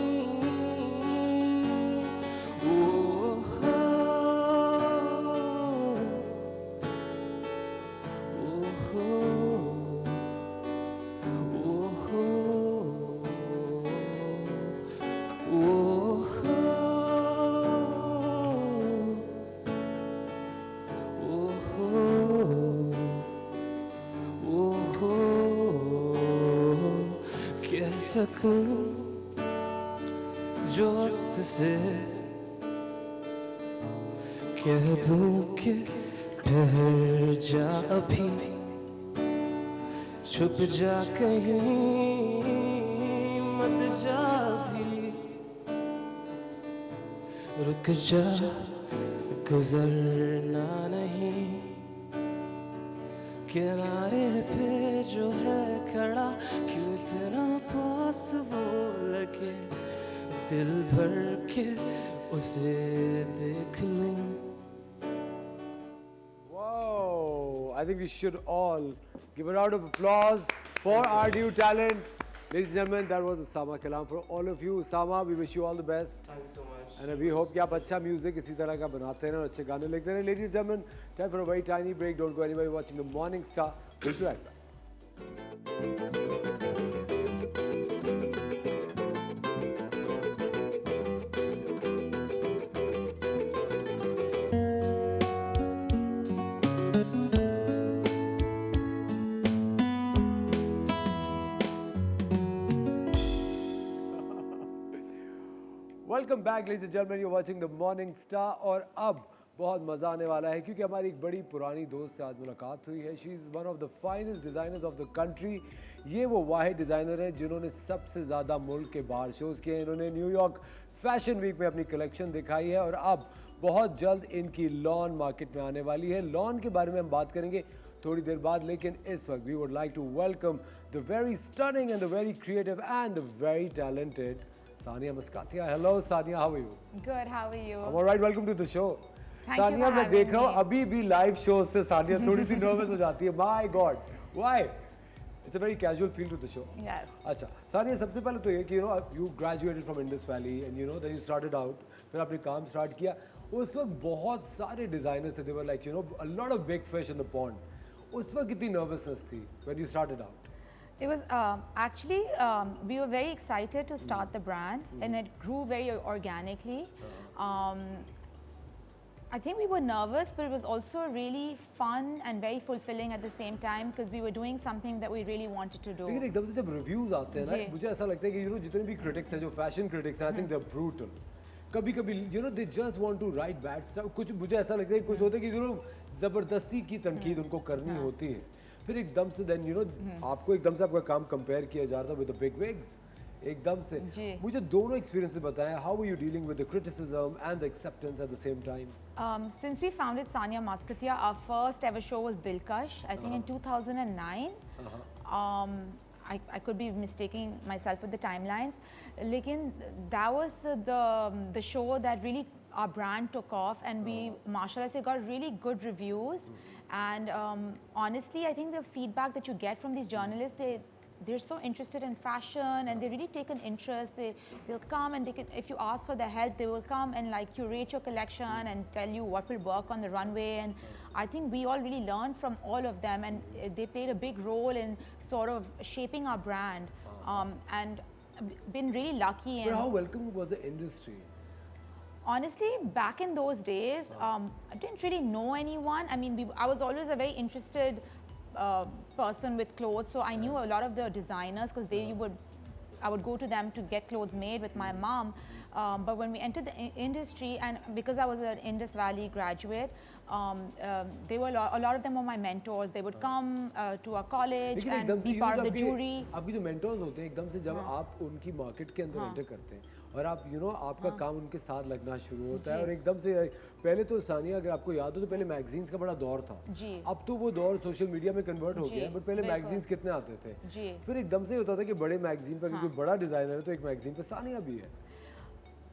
सकूं जो वक्त से कह दूं कि ठहर जा अभी, छुप जा कहीं मत जा अभी, रुक जा गुजरना नहीं, किनारे पे जो है खड़ा क्यों इतना पास वो लगे, दिल भर के उसे देख लूं. Wow, I think we should all give a round of applause for our new talent. Ladies and gentlemen, that was Usama Kalam. For all of you, Usama, we wish you all the best. Thanks so much. And we hope कि आप अच्छा म्यूजिक इसी तरह का बनाते रहें और अच्छे गाने लिखते रहें. Ladies and gentlemen, time for a very tiny break. Don't go anywhere. You're watching the Morning Star. We'll be right back. Welcome back ladies and gentleman, you watching the morning star. और अब बहुत मज़ा आने वाला है क्योंकि हमारी एक बड़ी पुरानी दोस्त से आज मुलाकात हुई है. She is one of the finest designers of the country. ये वो वाहिद डिज़ाइनर हैं जिन्होंने सबसे ज़्यादा मुल्क के बाहर शोज़ किए हैं. इन्होंने न्यूयॉर्क फैशन वीक में अपनी कलेक्शन दिखाई है और अब बहुत जल्द इनकी लॉन मार्केट में आने वाली है. लॉन के बारे में हम बात करेंगे थोड़ी देर बाद, लेकिन इस वक्त we would like to welcome the very stunning and the very creative and the very talented Sania Maskatia. Hello Sania, how are you? Good, how are you? I'm all right. Welcome to the show. Thank you Sania, for मैं देख having रहा हूँ me. अभी भी लाइव शो से सानिया थोड़ी सी नर्वस हो जाती है. My God, why? It's a very casual feel to the show. Yes. अच्छा, सानिया सबसे पहले तो ये कि you graduated from Indus Valley and then you started out. फिर आपने काम स्टार्ट किया. उस वक्त बहुत सारे डिजाइनर्स थे. They were like a lot of big fish in the pond. उस वक्त कितनी नर्वसनेस थी when you started out? It was actually, we were very excited to start the brand and it grew very organically. I think we were nervous, but it was also really fun and very fulfilling at the same time because we were doing something that we really wanted to do. लेकिन एकदम से जब रिव्यूज आते हैं ना, जी। मुझे ऐसा लगता है कि जितने भी क्रिटिक्स हैं, जो फैशन क्रिटिक्स हैं, I think they are brutal. कभी कभी they just want to write bad stuff. कुछ मुझे ऐसा लगता है कि कुछ होते हैं कि जबरदस्ती की तनकीद उनको करनी होती है. फिर एकदम से देन आपको एकदम से आपका काम कंपेयर किया जा रहा था विद द बिग विग्स एकदम से. जी। मुझे दोनों एक्सपीरियंसेस बताएं. How are you dealing with the criticism and the acceptance at the same time? Since we founded Sania Maskatia, our first ever show was Dilkash, I think in 2009. I could be mistaking myself with the timelines. Lekin that was the show that really our brand took off and we, mashallah se, got really good reviews. And honestly, I think the feedback that you get from these journalists, they're so interested in fashion and they really take an interest. They'll come and if you ask for their help, they will come and like curate your collection and tell you what will work on the runway. And I think we all really learned from all of them and they played a big role in sort of shaping our brand. And been really lucky. But And how welcome was the industry? honestly, back in those days, I didn't really know anyone. I mean, I was always a very interested person with clothes, so I knew a lot of the designers because I would go to them to get clothes made with my mom. But when we entered the industry, and because I was an Indus Valley graduate, they were a lot of them were my mentors. They would come to our college लेकिन and एकदम be से part of the jury. आपके जो मेंटर्स होते हैं एकदम से जब आप उनकी मार्केट के अंदर एंटर करते हैं और आप आपका काम उनके साथ लगना शुरू होता है और एकदम से पहले तो सानिया अगर आपको याद हो तो पहले मैगजीन्स का बड़ा दौर था. जी. अब तो वो दौर सोशल मीडिया में कन्वर्ट हो जी, गया है, बट पहले बिल्कुल. मैगजीन्स कितने आते थे. जी. फिर एकदम से होता था कि बड़े मैगजीन पर क्योंकि बड़ा डिजाइनर है तो एक मैगजीन पे सानिया भी है.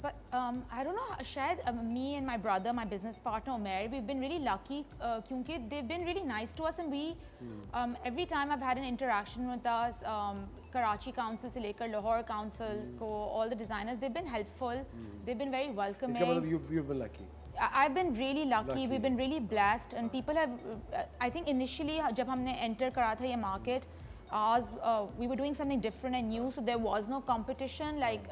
But I don't know, Shahid, me and my brother, my business partner Umair, we've been really lucky because they've been really nice to us and we, every time I've had an interaction with us, Karachi Council se lekar Lahore Council ko, all the designers, they've been helpful, they've been very welcoming. इसका मतलब you've been lucky. I've been really lucky, we've been really blessed and people have, I think initially जब हमने enter करा था ये market, we were doing something different and new, so there was no competition. Like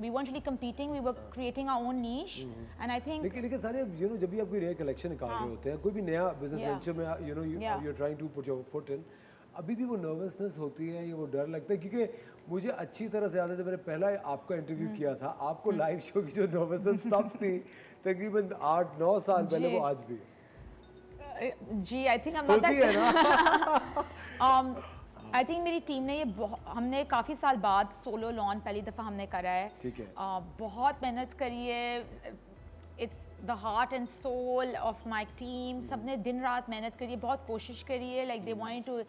we weren't really competing; we were creating our own niche. And I think, लेकिन सारे जब भी आप कोई नया कलेक्शन निकाल रहे होते हैं, कोई भी नया बिजनेस वेंचर में you're trying to put your foot in, अभी भी वो नर्वसनेस होती है या वो डर लगता है? क्योंकि मुझे अच्छी तरह से याद है जब मैंने पहला आपका इंटरव्यू किया था, आपको लाइव शो की जो नर्वसनेस तब थी, तकरीबन 8-9 साल पहले, जी। वो आज भी जी, आई थिंक होती है ना? आई थिंक मेरी टीम ने हमने काफ़ी साल बाद सोलो लॉन पहली दफ़ा हमने करा है। ठीक है। बहुत मेहनत करी है, it's the heart and soul of my team. सबने दिन रात मेहनत करी है, बहुत कोशिश करी है, like they wanted to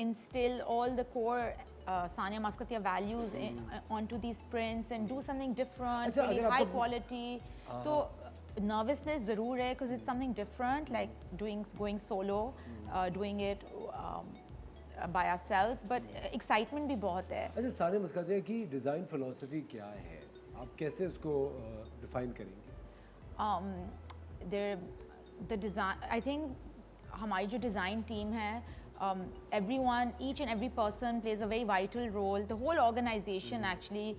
instill all the core Sania Maskatia values onto these prints and do something different, अच्छा, really अगर high आपको- quality. तो nervousness ज़रूर है because it's something different, like going solo, doing it by ourselves, but excitement भी बहुत है. अच्छा, सानिया मस्कातिया की डिज़ाइन फिलॉसफी क्या है? आप कैसे उसको डिफाइन करेंगे? The design, I think हमारी जो design team है, everyone, each and every person plays a very vital role. The whole organization actually,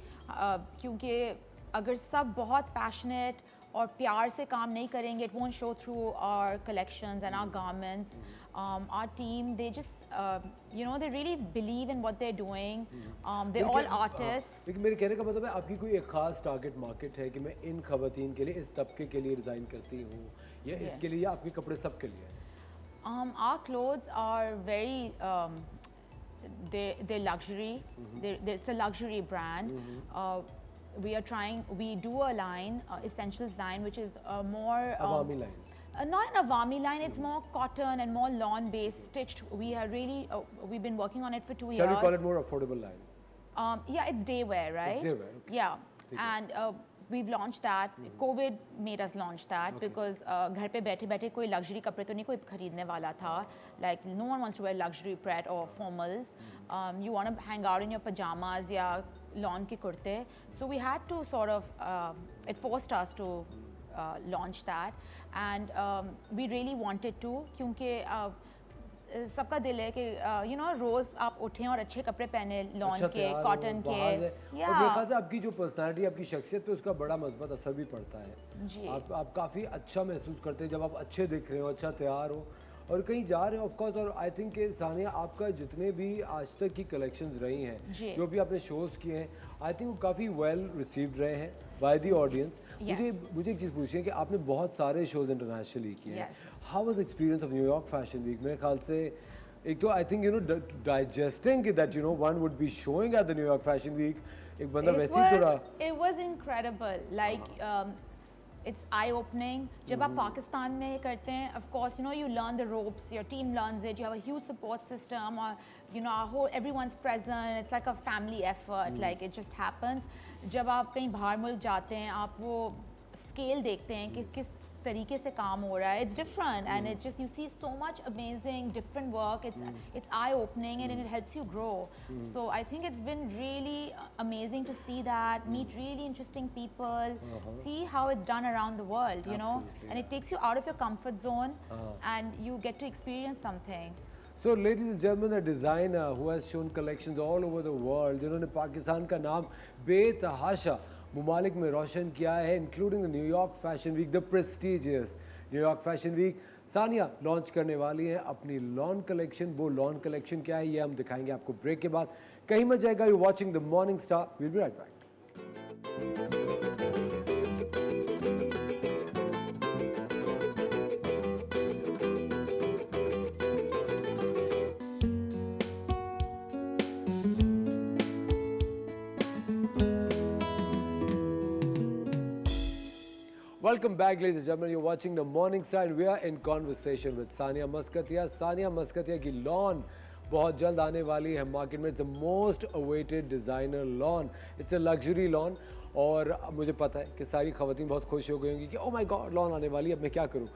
क्योंकि अगर सब बहुत passionate और प्यार से काम नहीं करेंगे, it won't show through our collections and our garments. Our team, they just, they really believe in what they're doing. They're all artists. लेकिन मेरे कहने का मतलब है, आपकी कोई एक खास टारगेट मार्केट है कि मैं इन खवातीन के लिए, इस तबके के लिए डिज़ाइन करती हूँ, या इसके लिए, या आपके कपड़े सबके लिए? Our clothes are very, they're luxury. It's a luxury brand. We do a line, essentials line, which is more Awami line. Not an Awami line. It's more cotton and more lawn based stitched. We are really we've been working on it for 2 years. Shall we call it more affordable line? Yeah, it's day wear, right? It's day wear, okay. Yeah, and we've launched that. COVID made us launch that because घर पे बैठे बैठे कोई luxury कपड़े तो नहीं कोई खरीदने वाला था. Like no one wants to wear luxury pret or formals. You want to hang out in your pajamas या lawn के कुर्ते. So we had to sort of it forced us to launch that, and we really wanted to क्योंकि सबका दिल है कि रोज आप उठें और अच्छे कपड़े पहने लॉन अच्छा के, तैयार हो, कॉटन के. बाहर जाए। और मेरे ख्याल से आपकी जो पर्सनालिटी, आपकी शख्सियत पे उसका बड़ा मस्बत असर भी पड़ता है। जी। आप काफ़ी अच्छा महसूस करते हैं जब आप अच्छे दिख रहे हो, अच्छा तैयार हो और कहीं जा रहे हो, ऑफ कोर्स। और आई थिंक कि सानिया, आपका जितने भी आज तक की कलेक्शंस रही हैं, जी। जो भी आपने शोज़ किए हैं, आई थिंक वो काफ़ी वेल रिसीव्ड रहे हैं बाय द ऑडियंस। मुझे एक चीज़ पूछनी है कि आपने बहुत सारे शोज़ इंटरनेशनली किए हैं। How was experience of New York fashion week? मेरे ख्याल से एक तो I think digesting that one would be showing at the New York fashion week, एक बंदा वैसे ही थोड़ा It was incredible. Like it's eye-opening. जब आप पाकिस्तान में करते हैं, of course, you learn the ropes. Your team learns it. You have a huge support system. Or everyone's present. It's like a family effort. Like it just happens. जब आप कहीं बाहर मुल्क जाते हैं, आप वो scale देखते हैं कि किस तरीके से काम हो रहा है. It's different, and it's just you see so much amazing different work. It's eye-opening, and it helps you grow. So I think it's been really amazing to see that, meet really interesting people, see how it's done around the world, Absolutely, and it takes you out of your comfort zone, and you get to experience something. So, ladies and gentlemen, a designer who has shown collections all over the world, जिन्होंने पाकिस्तान का नाम बेतहाशा मुमालिक में रोशन किया है, including the New York fashion week, the prestigious New York fashion week. Sania launch करने वाली हैं अपनी लॉन कलेक्शन। वो लॉन कलेक्शन क्या है, ये हम दिखाएंगे आपको ब्रेक के बाद। कहीं मत जाएगा, you watching the morning Star. Will be right back. Welcome back, ladies and gentlemen. You're watching the Morning Star and we are in conversation with Sania Maskatia. Sania Maskatia की लॉन बहुत जल्द आने वाली है मार्केट में. It's the most awaited designer lawn. It's a luxury lawn. और मुझे पता है कि सारी खवातीन बहुत खुश हो गई होंगी कि ओह माय गॉड, लॉन आने वाली है, अब मैं क्या करूं.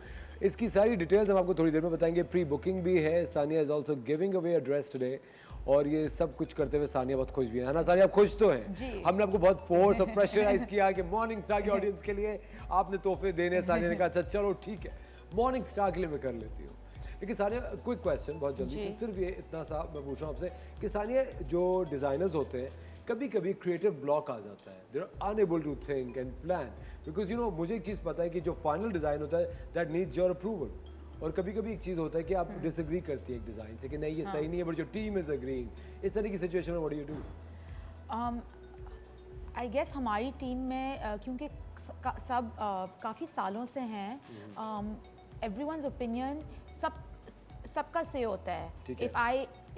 इसकी सारी डिटेल्स हम आपको थोड़ी देर में बताएंगे. प्री बुकिंग भी है. Sania is also giving away a dress today. और ये सब कुछ करते हुए सानिया बहुत खुश भी है ना सानिया? आप खुश तो हैं? हमने आपको बहुत फोर्स और प्रेशराइज किया कि मॉर्निंग स्टार की ऑडियंस के लिए आपने तोहफे देने. सानिया ने कहा अच्छा चलो ठीक है, मॉर्निंग स्टार के लिए मैं कर लेती हूँ. लेकिन सानिया, क्विक क्वेश्चन बहुत जल्दी से, सिर्फ ये इतना सा मैं पूछ रहा हूँ आपसे कि सानिया, जो डिज़ाइनर्स होते हैं कभी कभी क्रिएटिव ब्लॉक आ जाता है. They are unable to think and plan because मुझे एक चीज़ पता है कि जो फाइनल डिज़ाइन होता है दैट नीड्स योर अप्रूवल. और कभी कभी एक चीज़ होता है कि आप डिसएग्री करती है एक डिज़ाइन से कि नहीं ये सही नहीं है, but your team is agreeing, इस तरह की सिचुएशन में what do you do? I guess हमारी टीम में क्योंकि सब काफ़ी सालों से हैं, एवरीवनस ओपिनियन सबका से होता है. ठीक है.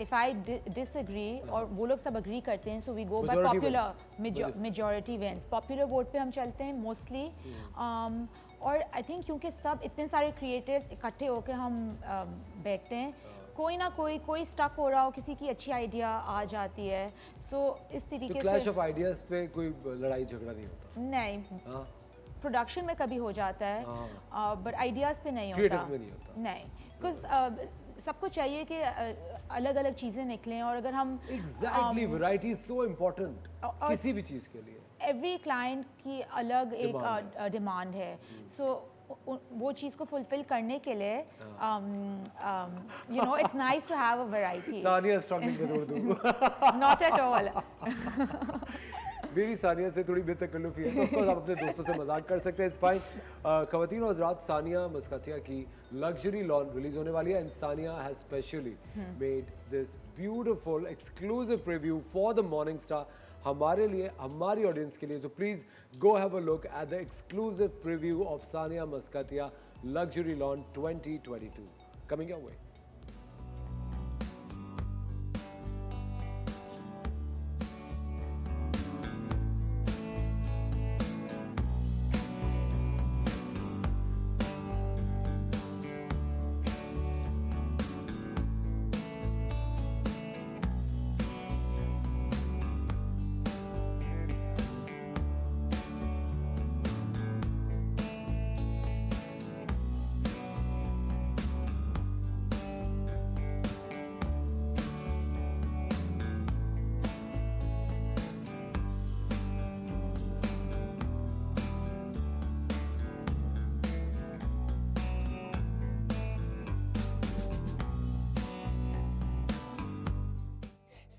इफ आई डिसएग्री और वो लोग सब अग्री करते हैं, so we go by Majority popular, majority wins. Popular vote पे हम चलते हैं मोस्टली. और आई थिंक क्योंकि सब इतने सारे क्रिएटिव्स इकट्ठे होकर हम बैठते हैं, कोई ना कोई स्टक हो रहा हो, किसी की अच्छी आइडिया आ जाती है. सो इस तरीके से क्लैश ऑफ आइडियाज पे कोई लड़ाई झगड़ा नहीं होता? नहीं, हाँ, प्रोडक्शन में कभी हो जाता है, बट आइडियाज़ पे नहीं Creative होता. में नहीं होता. नहीं, बिकॉज सबको चाहिए कि अलग अलग चीज़ें निकलें, और अगर हम exactly, variety is so important किसी भी चीज़ के लिए. एवरी क्लाइंट की अलग एक डिमांड है. सो वो चीज़ को फुलफिल करने के लिए you know it's nice to have a variety. Sania struggling with Urdu. Not at all. मेरी सानिया से थोड़ी बेतकल्लुफी है, तो ऑफ कोर्स आप अपने दोस्तों से मजाक कर सकते हैं, इट्स फाइन. ख़वातीन और हज़रात, सानिया मस्कातिया की लग्जरी लॉन रिलीज होने वाली है, and Sania has specially made this beautiful exclusive preview for the morning star, हमारे लिए, हमारी ऑडियंस के लिए. So please go have a look at the exclusive preview of Sania Maskatiya luxury lawn 2022 coming your way.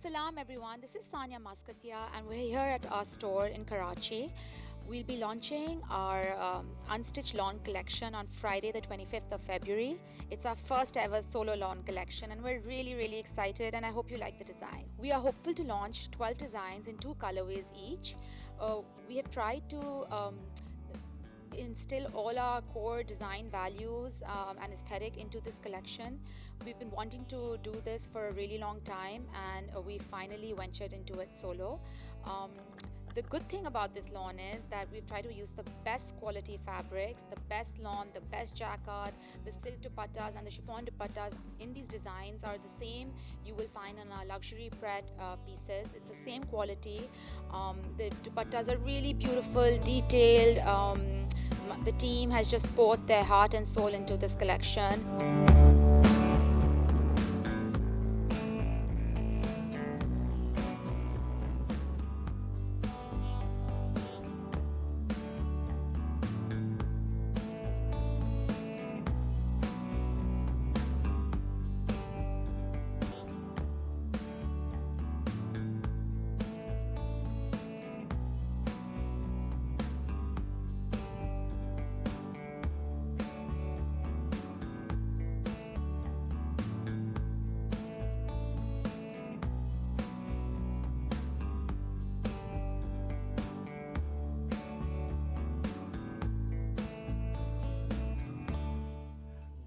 Salam everyone, this is Sania Maskatia and we're here at our store in Karachi. We'll be launching our Unstitched Lawn collection on Friday the 25th of February. It's our first ever solo lawn collection and we're really excited, and I hope you like the design. We are hopeful to launch 12 designs in 2 colorways each. We have tried to instill all our core design values and aesthetic into this collection. We've been wanting to do this for a really long time, and we finally ventured into it solo. The good thing about this lawn is that we've tried to use the best quality fabrics, the best lawn, the best jacquard, the silk dupattas and the chiffon dupattas in these designs are the same you will find in our luxury pret pieces. It's the same quality. The dupattas are really beautiful, detailed. The team has just poured their heart and soul into this collection.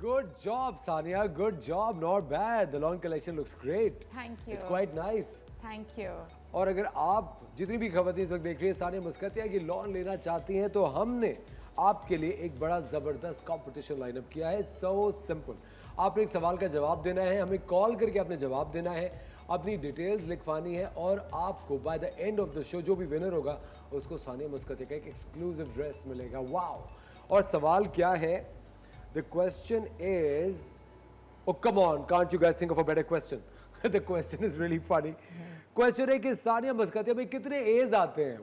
Good job, Sania. Good job. Not bad. The lawn collection looks great. Thank you. It's quite nice. Thank you. और अगर आप जितनी भी खबरें इस वक्त देख रही है सानिया मस्कातिया की लॉन लेना चाहती हैं, तो हमने आपके लिए एक बड़ा ज़बरदस्त कंपटीशन लाइनअप किया है. It's so simple. आपने एक सवाल का जवाब देना है, हमें कॉल करके आपने जवाब देना है, अपनी डिटेल्स लिखवानी है, और आपको bye the end of the show जो भी विनर होगा उसको सानिया मस्कातिया का एक एक्सक्लूसिव ड्रेस मिलेगा. वाओ. और सवाल क्या है? The question is, oh come on, can't you guys think of a better question? The question is really funny. Question है कि सानिया मस्कातिया में कितने A's आते हैं?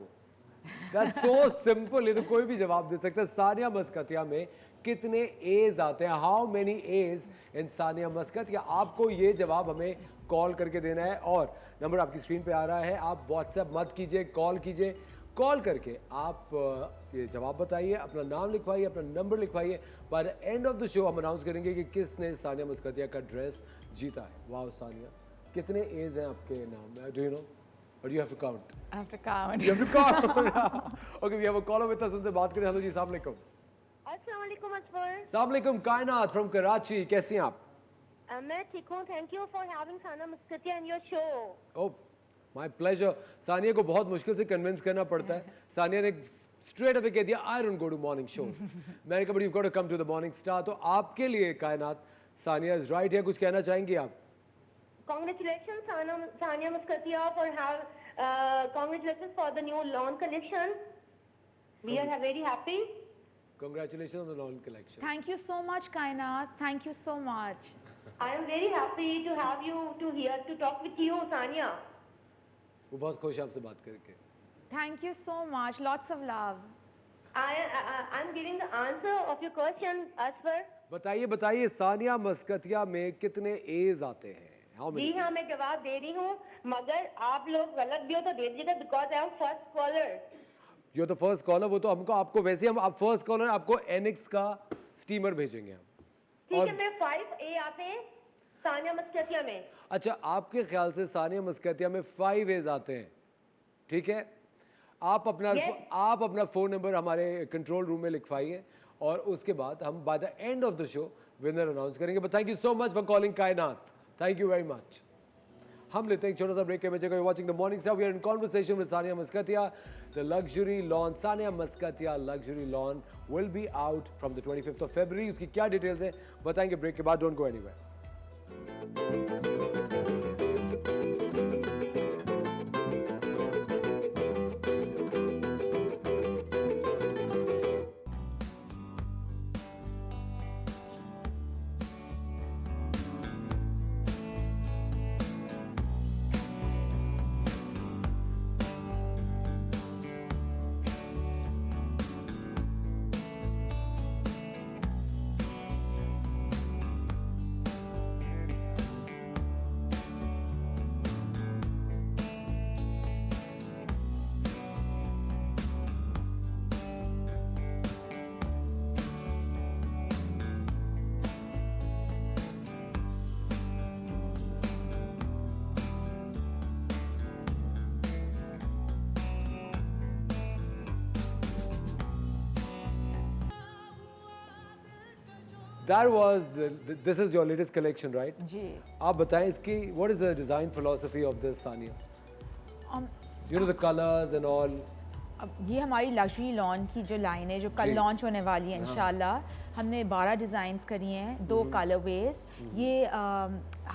That's so simple. ये तो कोई भी जवाब दे सकता है. सानिया मस्कातिया में कितने A's आते हैं? How many A's in Sania मस्कातिया? आपको ये जवाब हमें कॉल करके देना है, और नंबर आपकी स्क्रीन पे आ रहा है. आप व्हाट्सएप मत कीजिए, कॉल कीजिए. कॉल करके आप ये जवाब बताइए, अपना नाम लिखवाइए, अपना नंबर लिखवाइए। By the end of the show हम अनाउंस करेंगे कि किसने सानिया मस्कतिया का ड्रेस जीता है। वाह सानिया, कितने एज हैं आपके नाम में? डू यू नो और you have to count? I have to count. You have to count. Okay, we have a caller with us, उनसे बात करें। हेलो जी, अस्सलाम वालेकुम। अस्सलाम वालेकुम असफर। अस्सलाम वालेकुम कायनात फ्रॉम कराची, कैसी हैं आप? मैं ठीक हूँ, thank you for having Sania Maskatiya in your show. Oh my pleasure. Sania को बहुत मुश्किल से कन्विंस करना पड़ता है। सानिया ने स्ट्रेट अवे कह दिया I don't go to morning shows. मैंने कहा but you got to come to the morning star. तो आपके लिए कायनात सानिया इज राइट है, कुछ कहना चाहेंगी आप? Congratulations, Sania Moscatia, for congratulations for the new lawn collection. We are very happy. Congratulations on the lawn collection. Thank you so much, Kainat. Thank you so much. I am very happy to have you here to talk with you, Sania. वो बहुत खुश है आपसे बात करके। Thank you so much. Lots of love. I'm giving the answer of your question, Asfar. बताइए बताइए, सानिया मस्कतिया में कितने एज आते हैं? How ji many? हाँ, मैं जवाब दे रही हूँ, मगर आप लोग गलत भी हो तो दे दीजिएगा, because I am first caller. You're the first caller, वो तो हमको आपको वैसे हम आप फर्स्ट कॉलर, आपको एनिक्स का स्टीमर भेजेंगे हम। ठीक और- है, मैं 5A आते हैं सानिया मस्कतिया में। अच्छा, आपके ख्याल से सानिया मस्कतिया में 5 एज आते हैं, ठीक है? आप अपना फ़ोन नंबर हमारे कंट्रोल रूम में लिखवाइए और उसके बाद हम by the end of the show winner announce करेंगे। But thank you so much for calling Kainat, thank you very much. हम लेते हैं एक छोटा सा ब्रेक के बच्चे को। Watching the morning Star, we are in conversation with Sania Maskatiya. The luxury lawn Sania Maskatiya luxury lawn will be out from the 25th of February। उसकी क्या डिटेल्स है बताएंगे ब्रेक के बाद। Don't go anywhere. That was this is your latest collection, right? जी. आप बताएं इसकी what is the design philosophy of this Sania? You know the colors and all. अब ये हमारी लग्जरी लॉन की जो लाइन है जो कल जी। लॉन्च होने वाली है इंशाल्लाह, हमने 12 डिज़ाइंस करी हैं, 2 कलरवेज। ये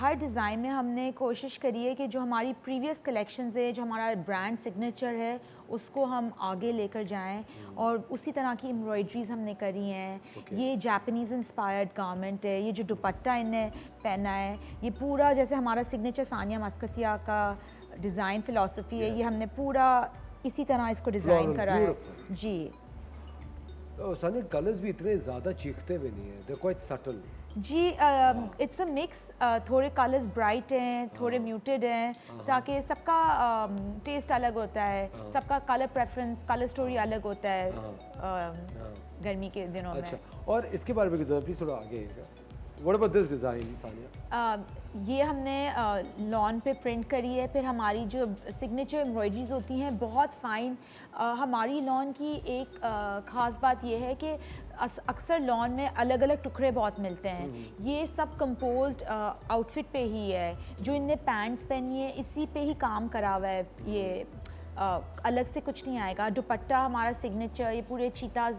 हर डिज़ाइन में हमने कोशिश करी है कि जो हमारी प्रीवियस कलेक्शंस है, जो हमारा ब्रांड सिग्नेचर है, उसको हम आगे लेकर जाएं और उसी तरह की एम्ब्रॉयडरीज हमने करी हैं। ये जापानीज़ इंस्पायर्ड गारमेंट है, ये जो दुपट्टा इनने पहना है, ये पूरा जैसे हमारा सिग्नेचर सानिया मस्कतिया का डिज़ाइन फ़िलॉसफी है, ये हमने पूरा इसी तरह इसको डिज़ाइन करा है। beautiful. जी सानिया कलर्स भी इतने ज़्यादा चीखते हुए नहीं है, they're quite subtle. जी, इट्स अ मिक्स, थोड़े कलर्स ब्राइट हैं, थोड़े म्यूटेड हैं, ताकि सबका टेस्ट अलग होता है, सबका कलर प्रेफरेंस, कलर स्टोरी अलग होता है गर्मी के दिनों अच्छा, में। और इसके बारे में बताओ प्लीज थोड़ा आगे। What about this design, Sania? ये हमने लॉन पे प्रिंट करी है, फिर हमारी जो सिग्नेचर एम्ब्रॉयडरीज होती हैं बहुत फ़ाइन। हमारी लॉन की एक ख़ास बात ये है कि अक्सर लॉन में अलग अलग टुकड़े बहुत मिलते हैं, ये सब कंपोज्ड आउटफिट पे ही है। जो इनने पैंट्स पहनी है इसी पे ही काम करा हुआ है, ये अलग से कुछ नहीं आएगा। दुपट्टा हमारा सिग्नेचर, ये पूरे चीता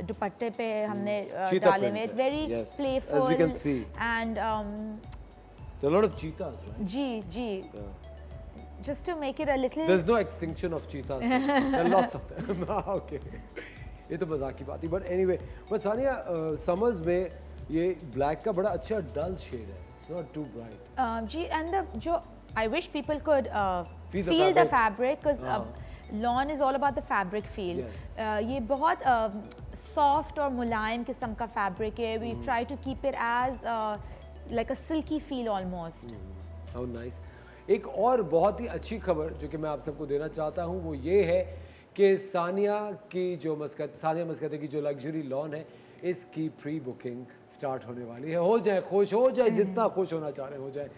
दुपट्टे पे हमने Cheetah डाले print हुए। इट्स है, very yes, as we playful can see. And There are a lot of cheetahs, right? जी Yeah. just to make it a little There's no extinction of cheetahs. There are lots of them. Okay. ये तो मजाक की बात ही, but anyway, but Sania summers में ये ब्लैक का बड़ा अच्छा डल शेड है, it's not too bright. Ji, and जो I wish people could Feel the feel the fabric. fabric because lawn is all about the fabric feel. Yes. ये बहुत soft और मुलायम किस्म का fabric है. We try to keep it as like a silky feel almost. How nice. एक और बहुत ही अच्छी खबर जो कि मैं आप सबको देना चाहता हूँ वो ये है कि सानिया मस्कती की जो लग्जरी लॉन है इसकी प्री बुकिंग स्टार्ट होने वाली है। हो जाए खुश, हो जाए जितना खुश होना चाह रहे हो जाए।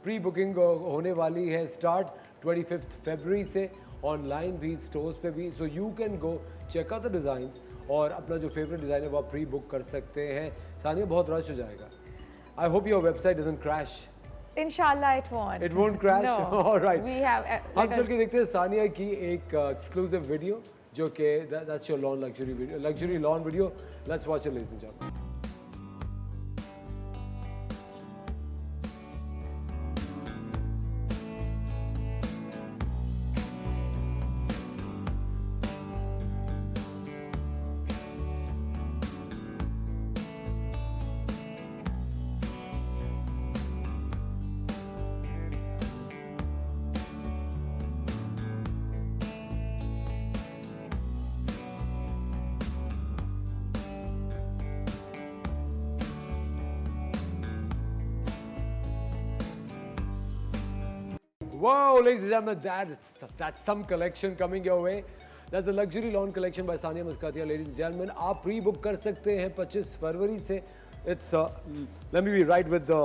प्री बुकिंग होने वाली है स्टार्ट 25 फरवरी से, ऑनलाइन भी, स्टोर्स पे भी। So you can go check out the designs और अपना जो फेवरेट डिज़ाइन है वो आप प्री बुक कर सकते हैं। सानिया बहुत रश हो जाएगा। I hope your website doesn't crash. Inshallah, it won't. It won't crash? No. All right. We have. हम चल के देखते हैं सानिया की एक एक्सक्लूसिव वीडियो जो कि that's your lawn luxury lawn video. Let's watch it, ladies and gentlemen. Whoa, ladies and gentlemen, that's some collection coming your way. That's the luxury lawn collection by Sania Maskatia, ladies and gentlemen. आप प्री बुक कर सकते हैं 25 फरवरी से. It's let me be right with the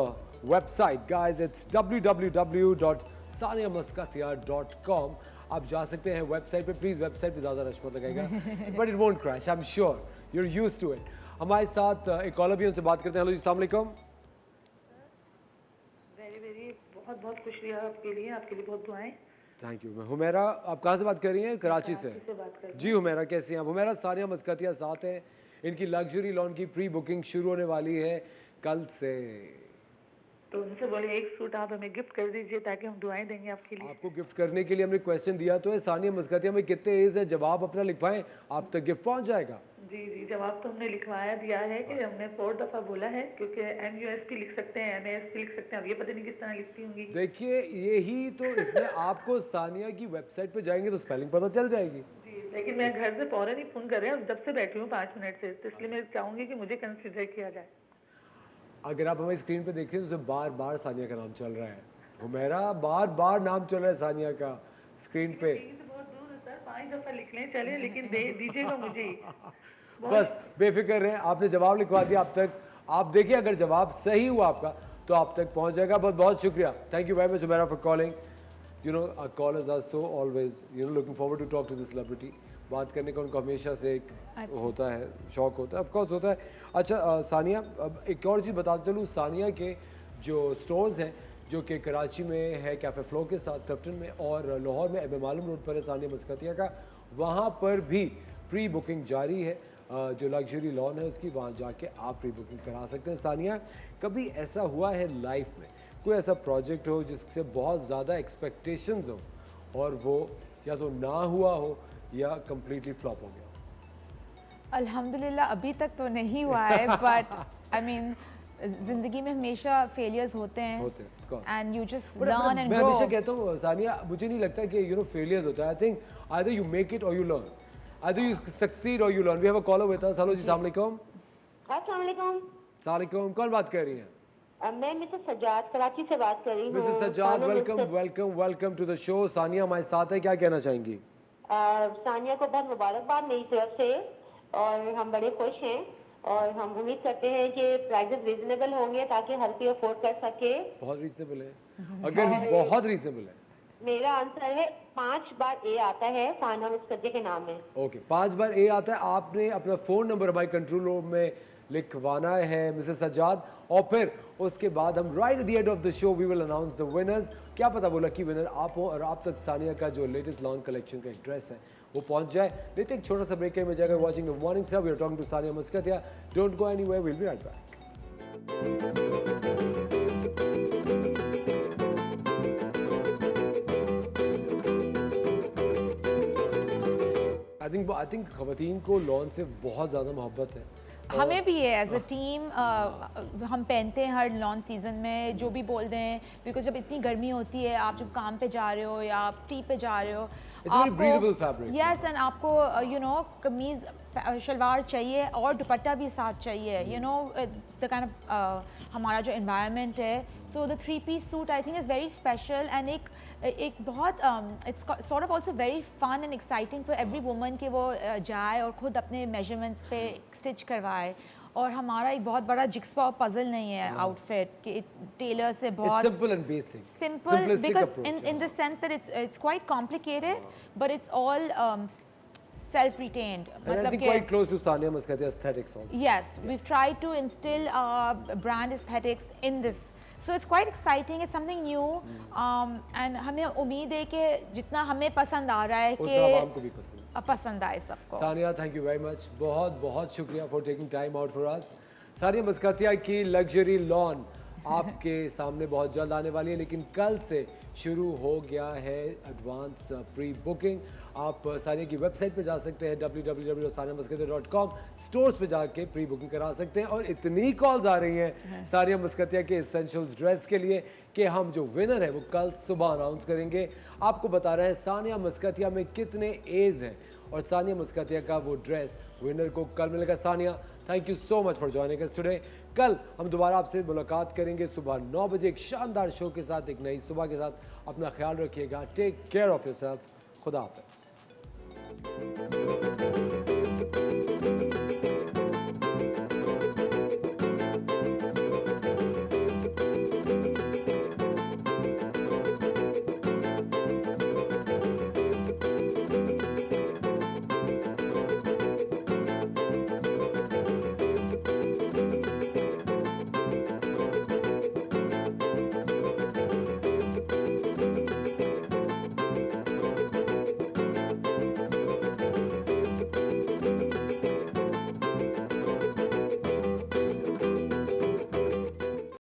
website, guys. It's www.saniamaskatia.com. आप जा सकते हैं वेबसाइट पे. प्लीज वेबसाइट पे ज़्यादा रश मत लगाएगा. But it won't crash, I'm sure. You're used to it. हमारे साथ एक कॉलर भी उनसे बात करते हैं. हेलो जी, अस्सलाम वालेकुम. बहुत शुक्रिया आपके लिए बहुत दुआएं। Thank you. मैं हुमैरा, आप कहाँ से बात कर रही हैं? कराची से। बात कर जी हुमैरा, कैसी हैं आप? हुमैरा, सानिया मस्कतिया साथ हैं। इनकी लग्जरी लॉन की प्री बुकिंग शुरू होने वाली है कल से। तो उनसे बोले एक सूट आप हमें गिफ्ट कर दीजिए ताकि हम दुआएं देंगे आपके लिए। आपको गिफ्ट करने के लिए हमने क्वेश्चन दिया तो है सानिया मस्कतिया में कितने एज है, जवाब अपना लिखवाएं, आप तक गिफ्ट पहुंच जाएगा। जी, जवाब तो हमने लिखवाया दिया है कि हमने 4 दफ़ा बोला है, क्योंकि MUSP लिख सकते हैं, MASP लिख सकते हैं, अब ये पता नहीं किस तरह लिखती होंगी। देखिए यही तो इसमें आपको सानिया की वेबसाइट पे जाएंगे तो स्पेलिंग पता चल जाएगी। जी, लेकिन मैं घर से फौरन ही फोन कर रहे हैं, जब से बैठी हूँ 5 मिनट से, तो इसलिए मैं चाहूँगी कि मुझे कंसिडर किया जाए। अगर आप हमारी स्क्रीन पे देखें तो उसमें बार बार सानिया का नाम चल रहा है। हुमैरा, बार बार नाम चल रहा है सानिया का स्क्रीन पे। बहुत दूर है सर, 5 दफ़ा लिख लें चले, लेकिन दे दीजिएगा मुझे। बस बेफिक्र रहें, आपने जवाब लिखवा दिया अब तक। आप देखिए अगर जवाब सही हुआ आपका तो आप तक पहुंच जाएगा। बहुत बहुत शुक्रिया। Thank you very much Humaira for calling. You know our callers are so always looking forward to talk to the celebrity. बात करने का उनको हमेशा से एक होता है, शौक होता है, ऑफ कोर्स होता है। अच्छा सानिया, अब एक और चीज़ बताता चलूँ, सानिया के जो स्टोर्स हैं जो कि कराची में है कैफ़े फ्लो के साथ क्लिफ्टन में, और लाहौर में एम मालूम रोड पर है सानिया मस्कतिया का, वहाँ पर भी प्री बुकिंग जारी है। जो लग्जरी लॉन है उसकी, वहाँ जाके आप प्री बुकिंग करा सकते हैं। सानिया, कभी ऐसा हुआ है लाइफ में कोई ऐसा प्रोजेक्ट हो जिससे बहुत ज़्यादा एक्सपेक्टेशंस हो और वो या तो ना हुआ हो या कम्प्लीटली फ्लॉप हो गया? अल्हम्दुलिल्लाह अभी तक तो नहीं हुआ है, बट आई मीन जिंदगी में हमेशा फेलियर्स होते हैं and you just learn and मैं ग्रो। हमेशा कहता हूँ सानिया, मुझे नहीं लगता कि फेलियर्स होता है। I think either you make it or you learn, either you succeed or you learn. We have a caller with us. Hello जी, अस्सलाम वालेकुम। अस्सलाम वालेकुम। अस्सलाम वालेकुम। कौन बात कर रही हैं? मैं मिसेस सज्जाद कराची से बात कर रही हूँ। Mrs Sajjad, welcome to the show. Sania हमारे साथ है, क्या कहना चाहेंगी? सानिया को बहुत मुबारकबाद मेरी तरफ से, और हम बड़े खुश हैं और हम उम्मीद करते हैं कि प्राइसेस रीजनेबल होंगे ताकि हर कोई अफोर्ड कर सके। बहुत रीजनेबल है, अगर बहुत रीजनेबल है। मेरा आंसर है 5 बार ए आता है सानिया मस्कतिया के नाम में। ओके, 5 बार ए आता है। आपने अपना फ़ोन नंबर हमारे कंट्रोल रूम में लिखवाना है मिसेस सज्जाद, और फिर उसके बाद हम right at the end of the show we will announce the winners. क्या पता वो लकी विनर आप हो और आप तक सानिया का जो लेटेस्ट लॉन कलेक्शन का एक ड्रेस है वो पहुंच जाए। लेते एक छोटा सा ब्रेक में जाकर watching the morning Star. We are talking to Sania Maskatiya. Don't go anywhere, we will be right back. I think खवातीन को लॉन से बहुत ज़्यादा मोहब्बत है। हमें भी है एज अ टीम। हम पहनते हैं हर लॉन सीजन में, जो भी बोल दें, बिकॉज जब इतनी गर्मी होती है, आप जब काम पे जा रहे हो या आप टी पे जा रहे हो, यस, एंड आपको कमीज शलवार चाहिए और दुपट्टा भी साथ चाहिए। द काइंड ऑफ हमारा जो एनवायरनमेंट है So the three-piece suit I think is very special and एक बहुत it's sort of also very fun and exciting for every woman कि वो जाए और खुद अपने measurements पे stitch करवाए और हमारा एक बहुत बड़ा जिक्सपॉ पजल नहीं है आउटफिट कि टेलर से बहुत simple and basic. Simple Simplistic because approach, in the sense that it's quite complicated, but it's all self-retained. And I think quite close to Sania Maskatia aesthetics also. Yes, we've tried to instill brand aesthetics in this. So it's quite exciting. It's something new, and हमें उम्मीद है कि जितना हमें पसंद आ रहा है उतना आवाम को भी पसंद आए सबको. Sania, thank you very much. बहुत बहुत शुक्रिया for taking time out for us. Sania मस्कातिया की लग्जरी लॉन आपके सामने बहुत जल्द आने वाली है, लेकिन कल से शुरू हो गया है एडवांस प्री बुकिंग. आप सानिया की वेबसाइट पे जा सकते हैं www.saniamuskatia.com, स्टोर्स पे जाके प्री बुकिंग करा सकते हैं. और इतनी कॉल्स आ रही हैं सानिया मस्कातिया के एसेंशियल्स ड्रेस के लिए कि हम जो विनर है वो कल सुबह अनाउंस करेंगे. आपको बता रहे हैं सानिया मस्कातिया में कितने एज हैं और सानिया मस्कातिया का वो ड्रेस विनर को कल मिलेगा. Sania, thank you so much for joining us today. कल हम दोबारा आपसे मुलाकात करेंगे सुबह 9 बजे एक शानदार शो के साथ, एक नई सुबह के साथ. अपना ख्याल रखिएगा. Take care of yourself. खुदा हाफिज़.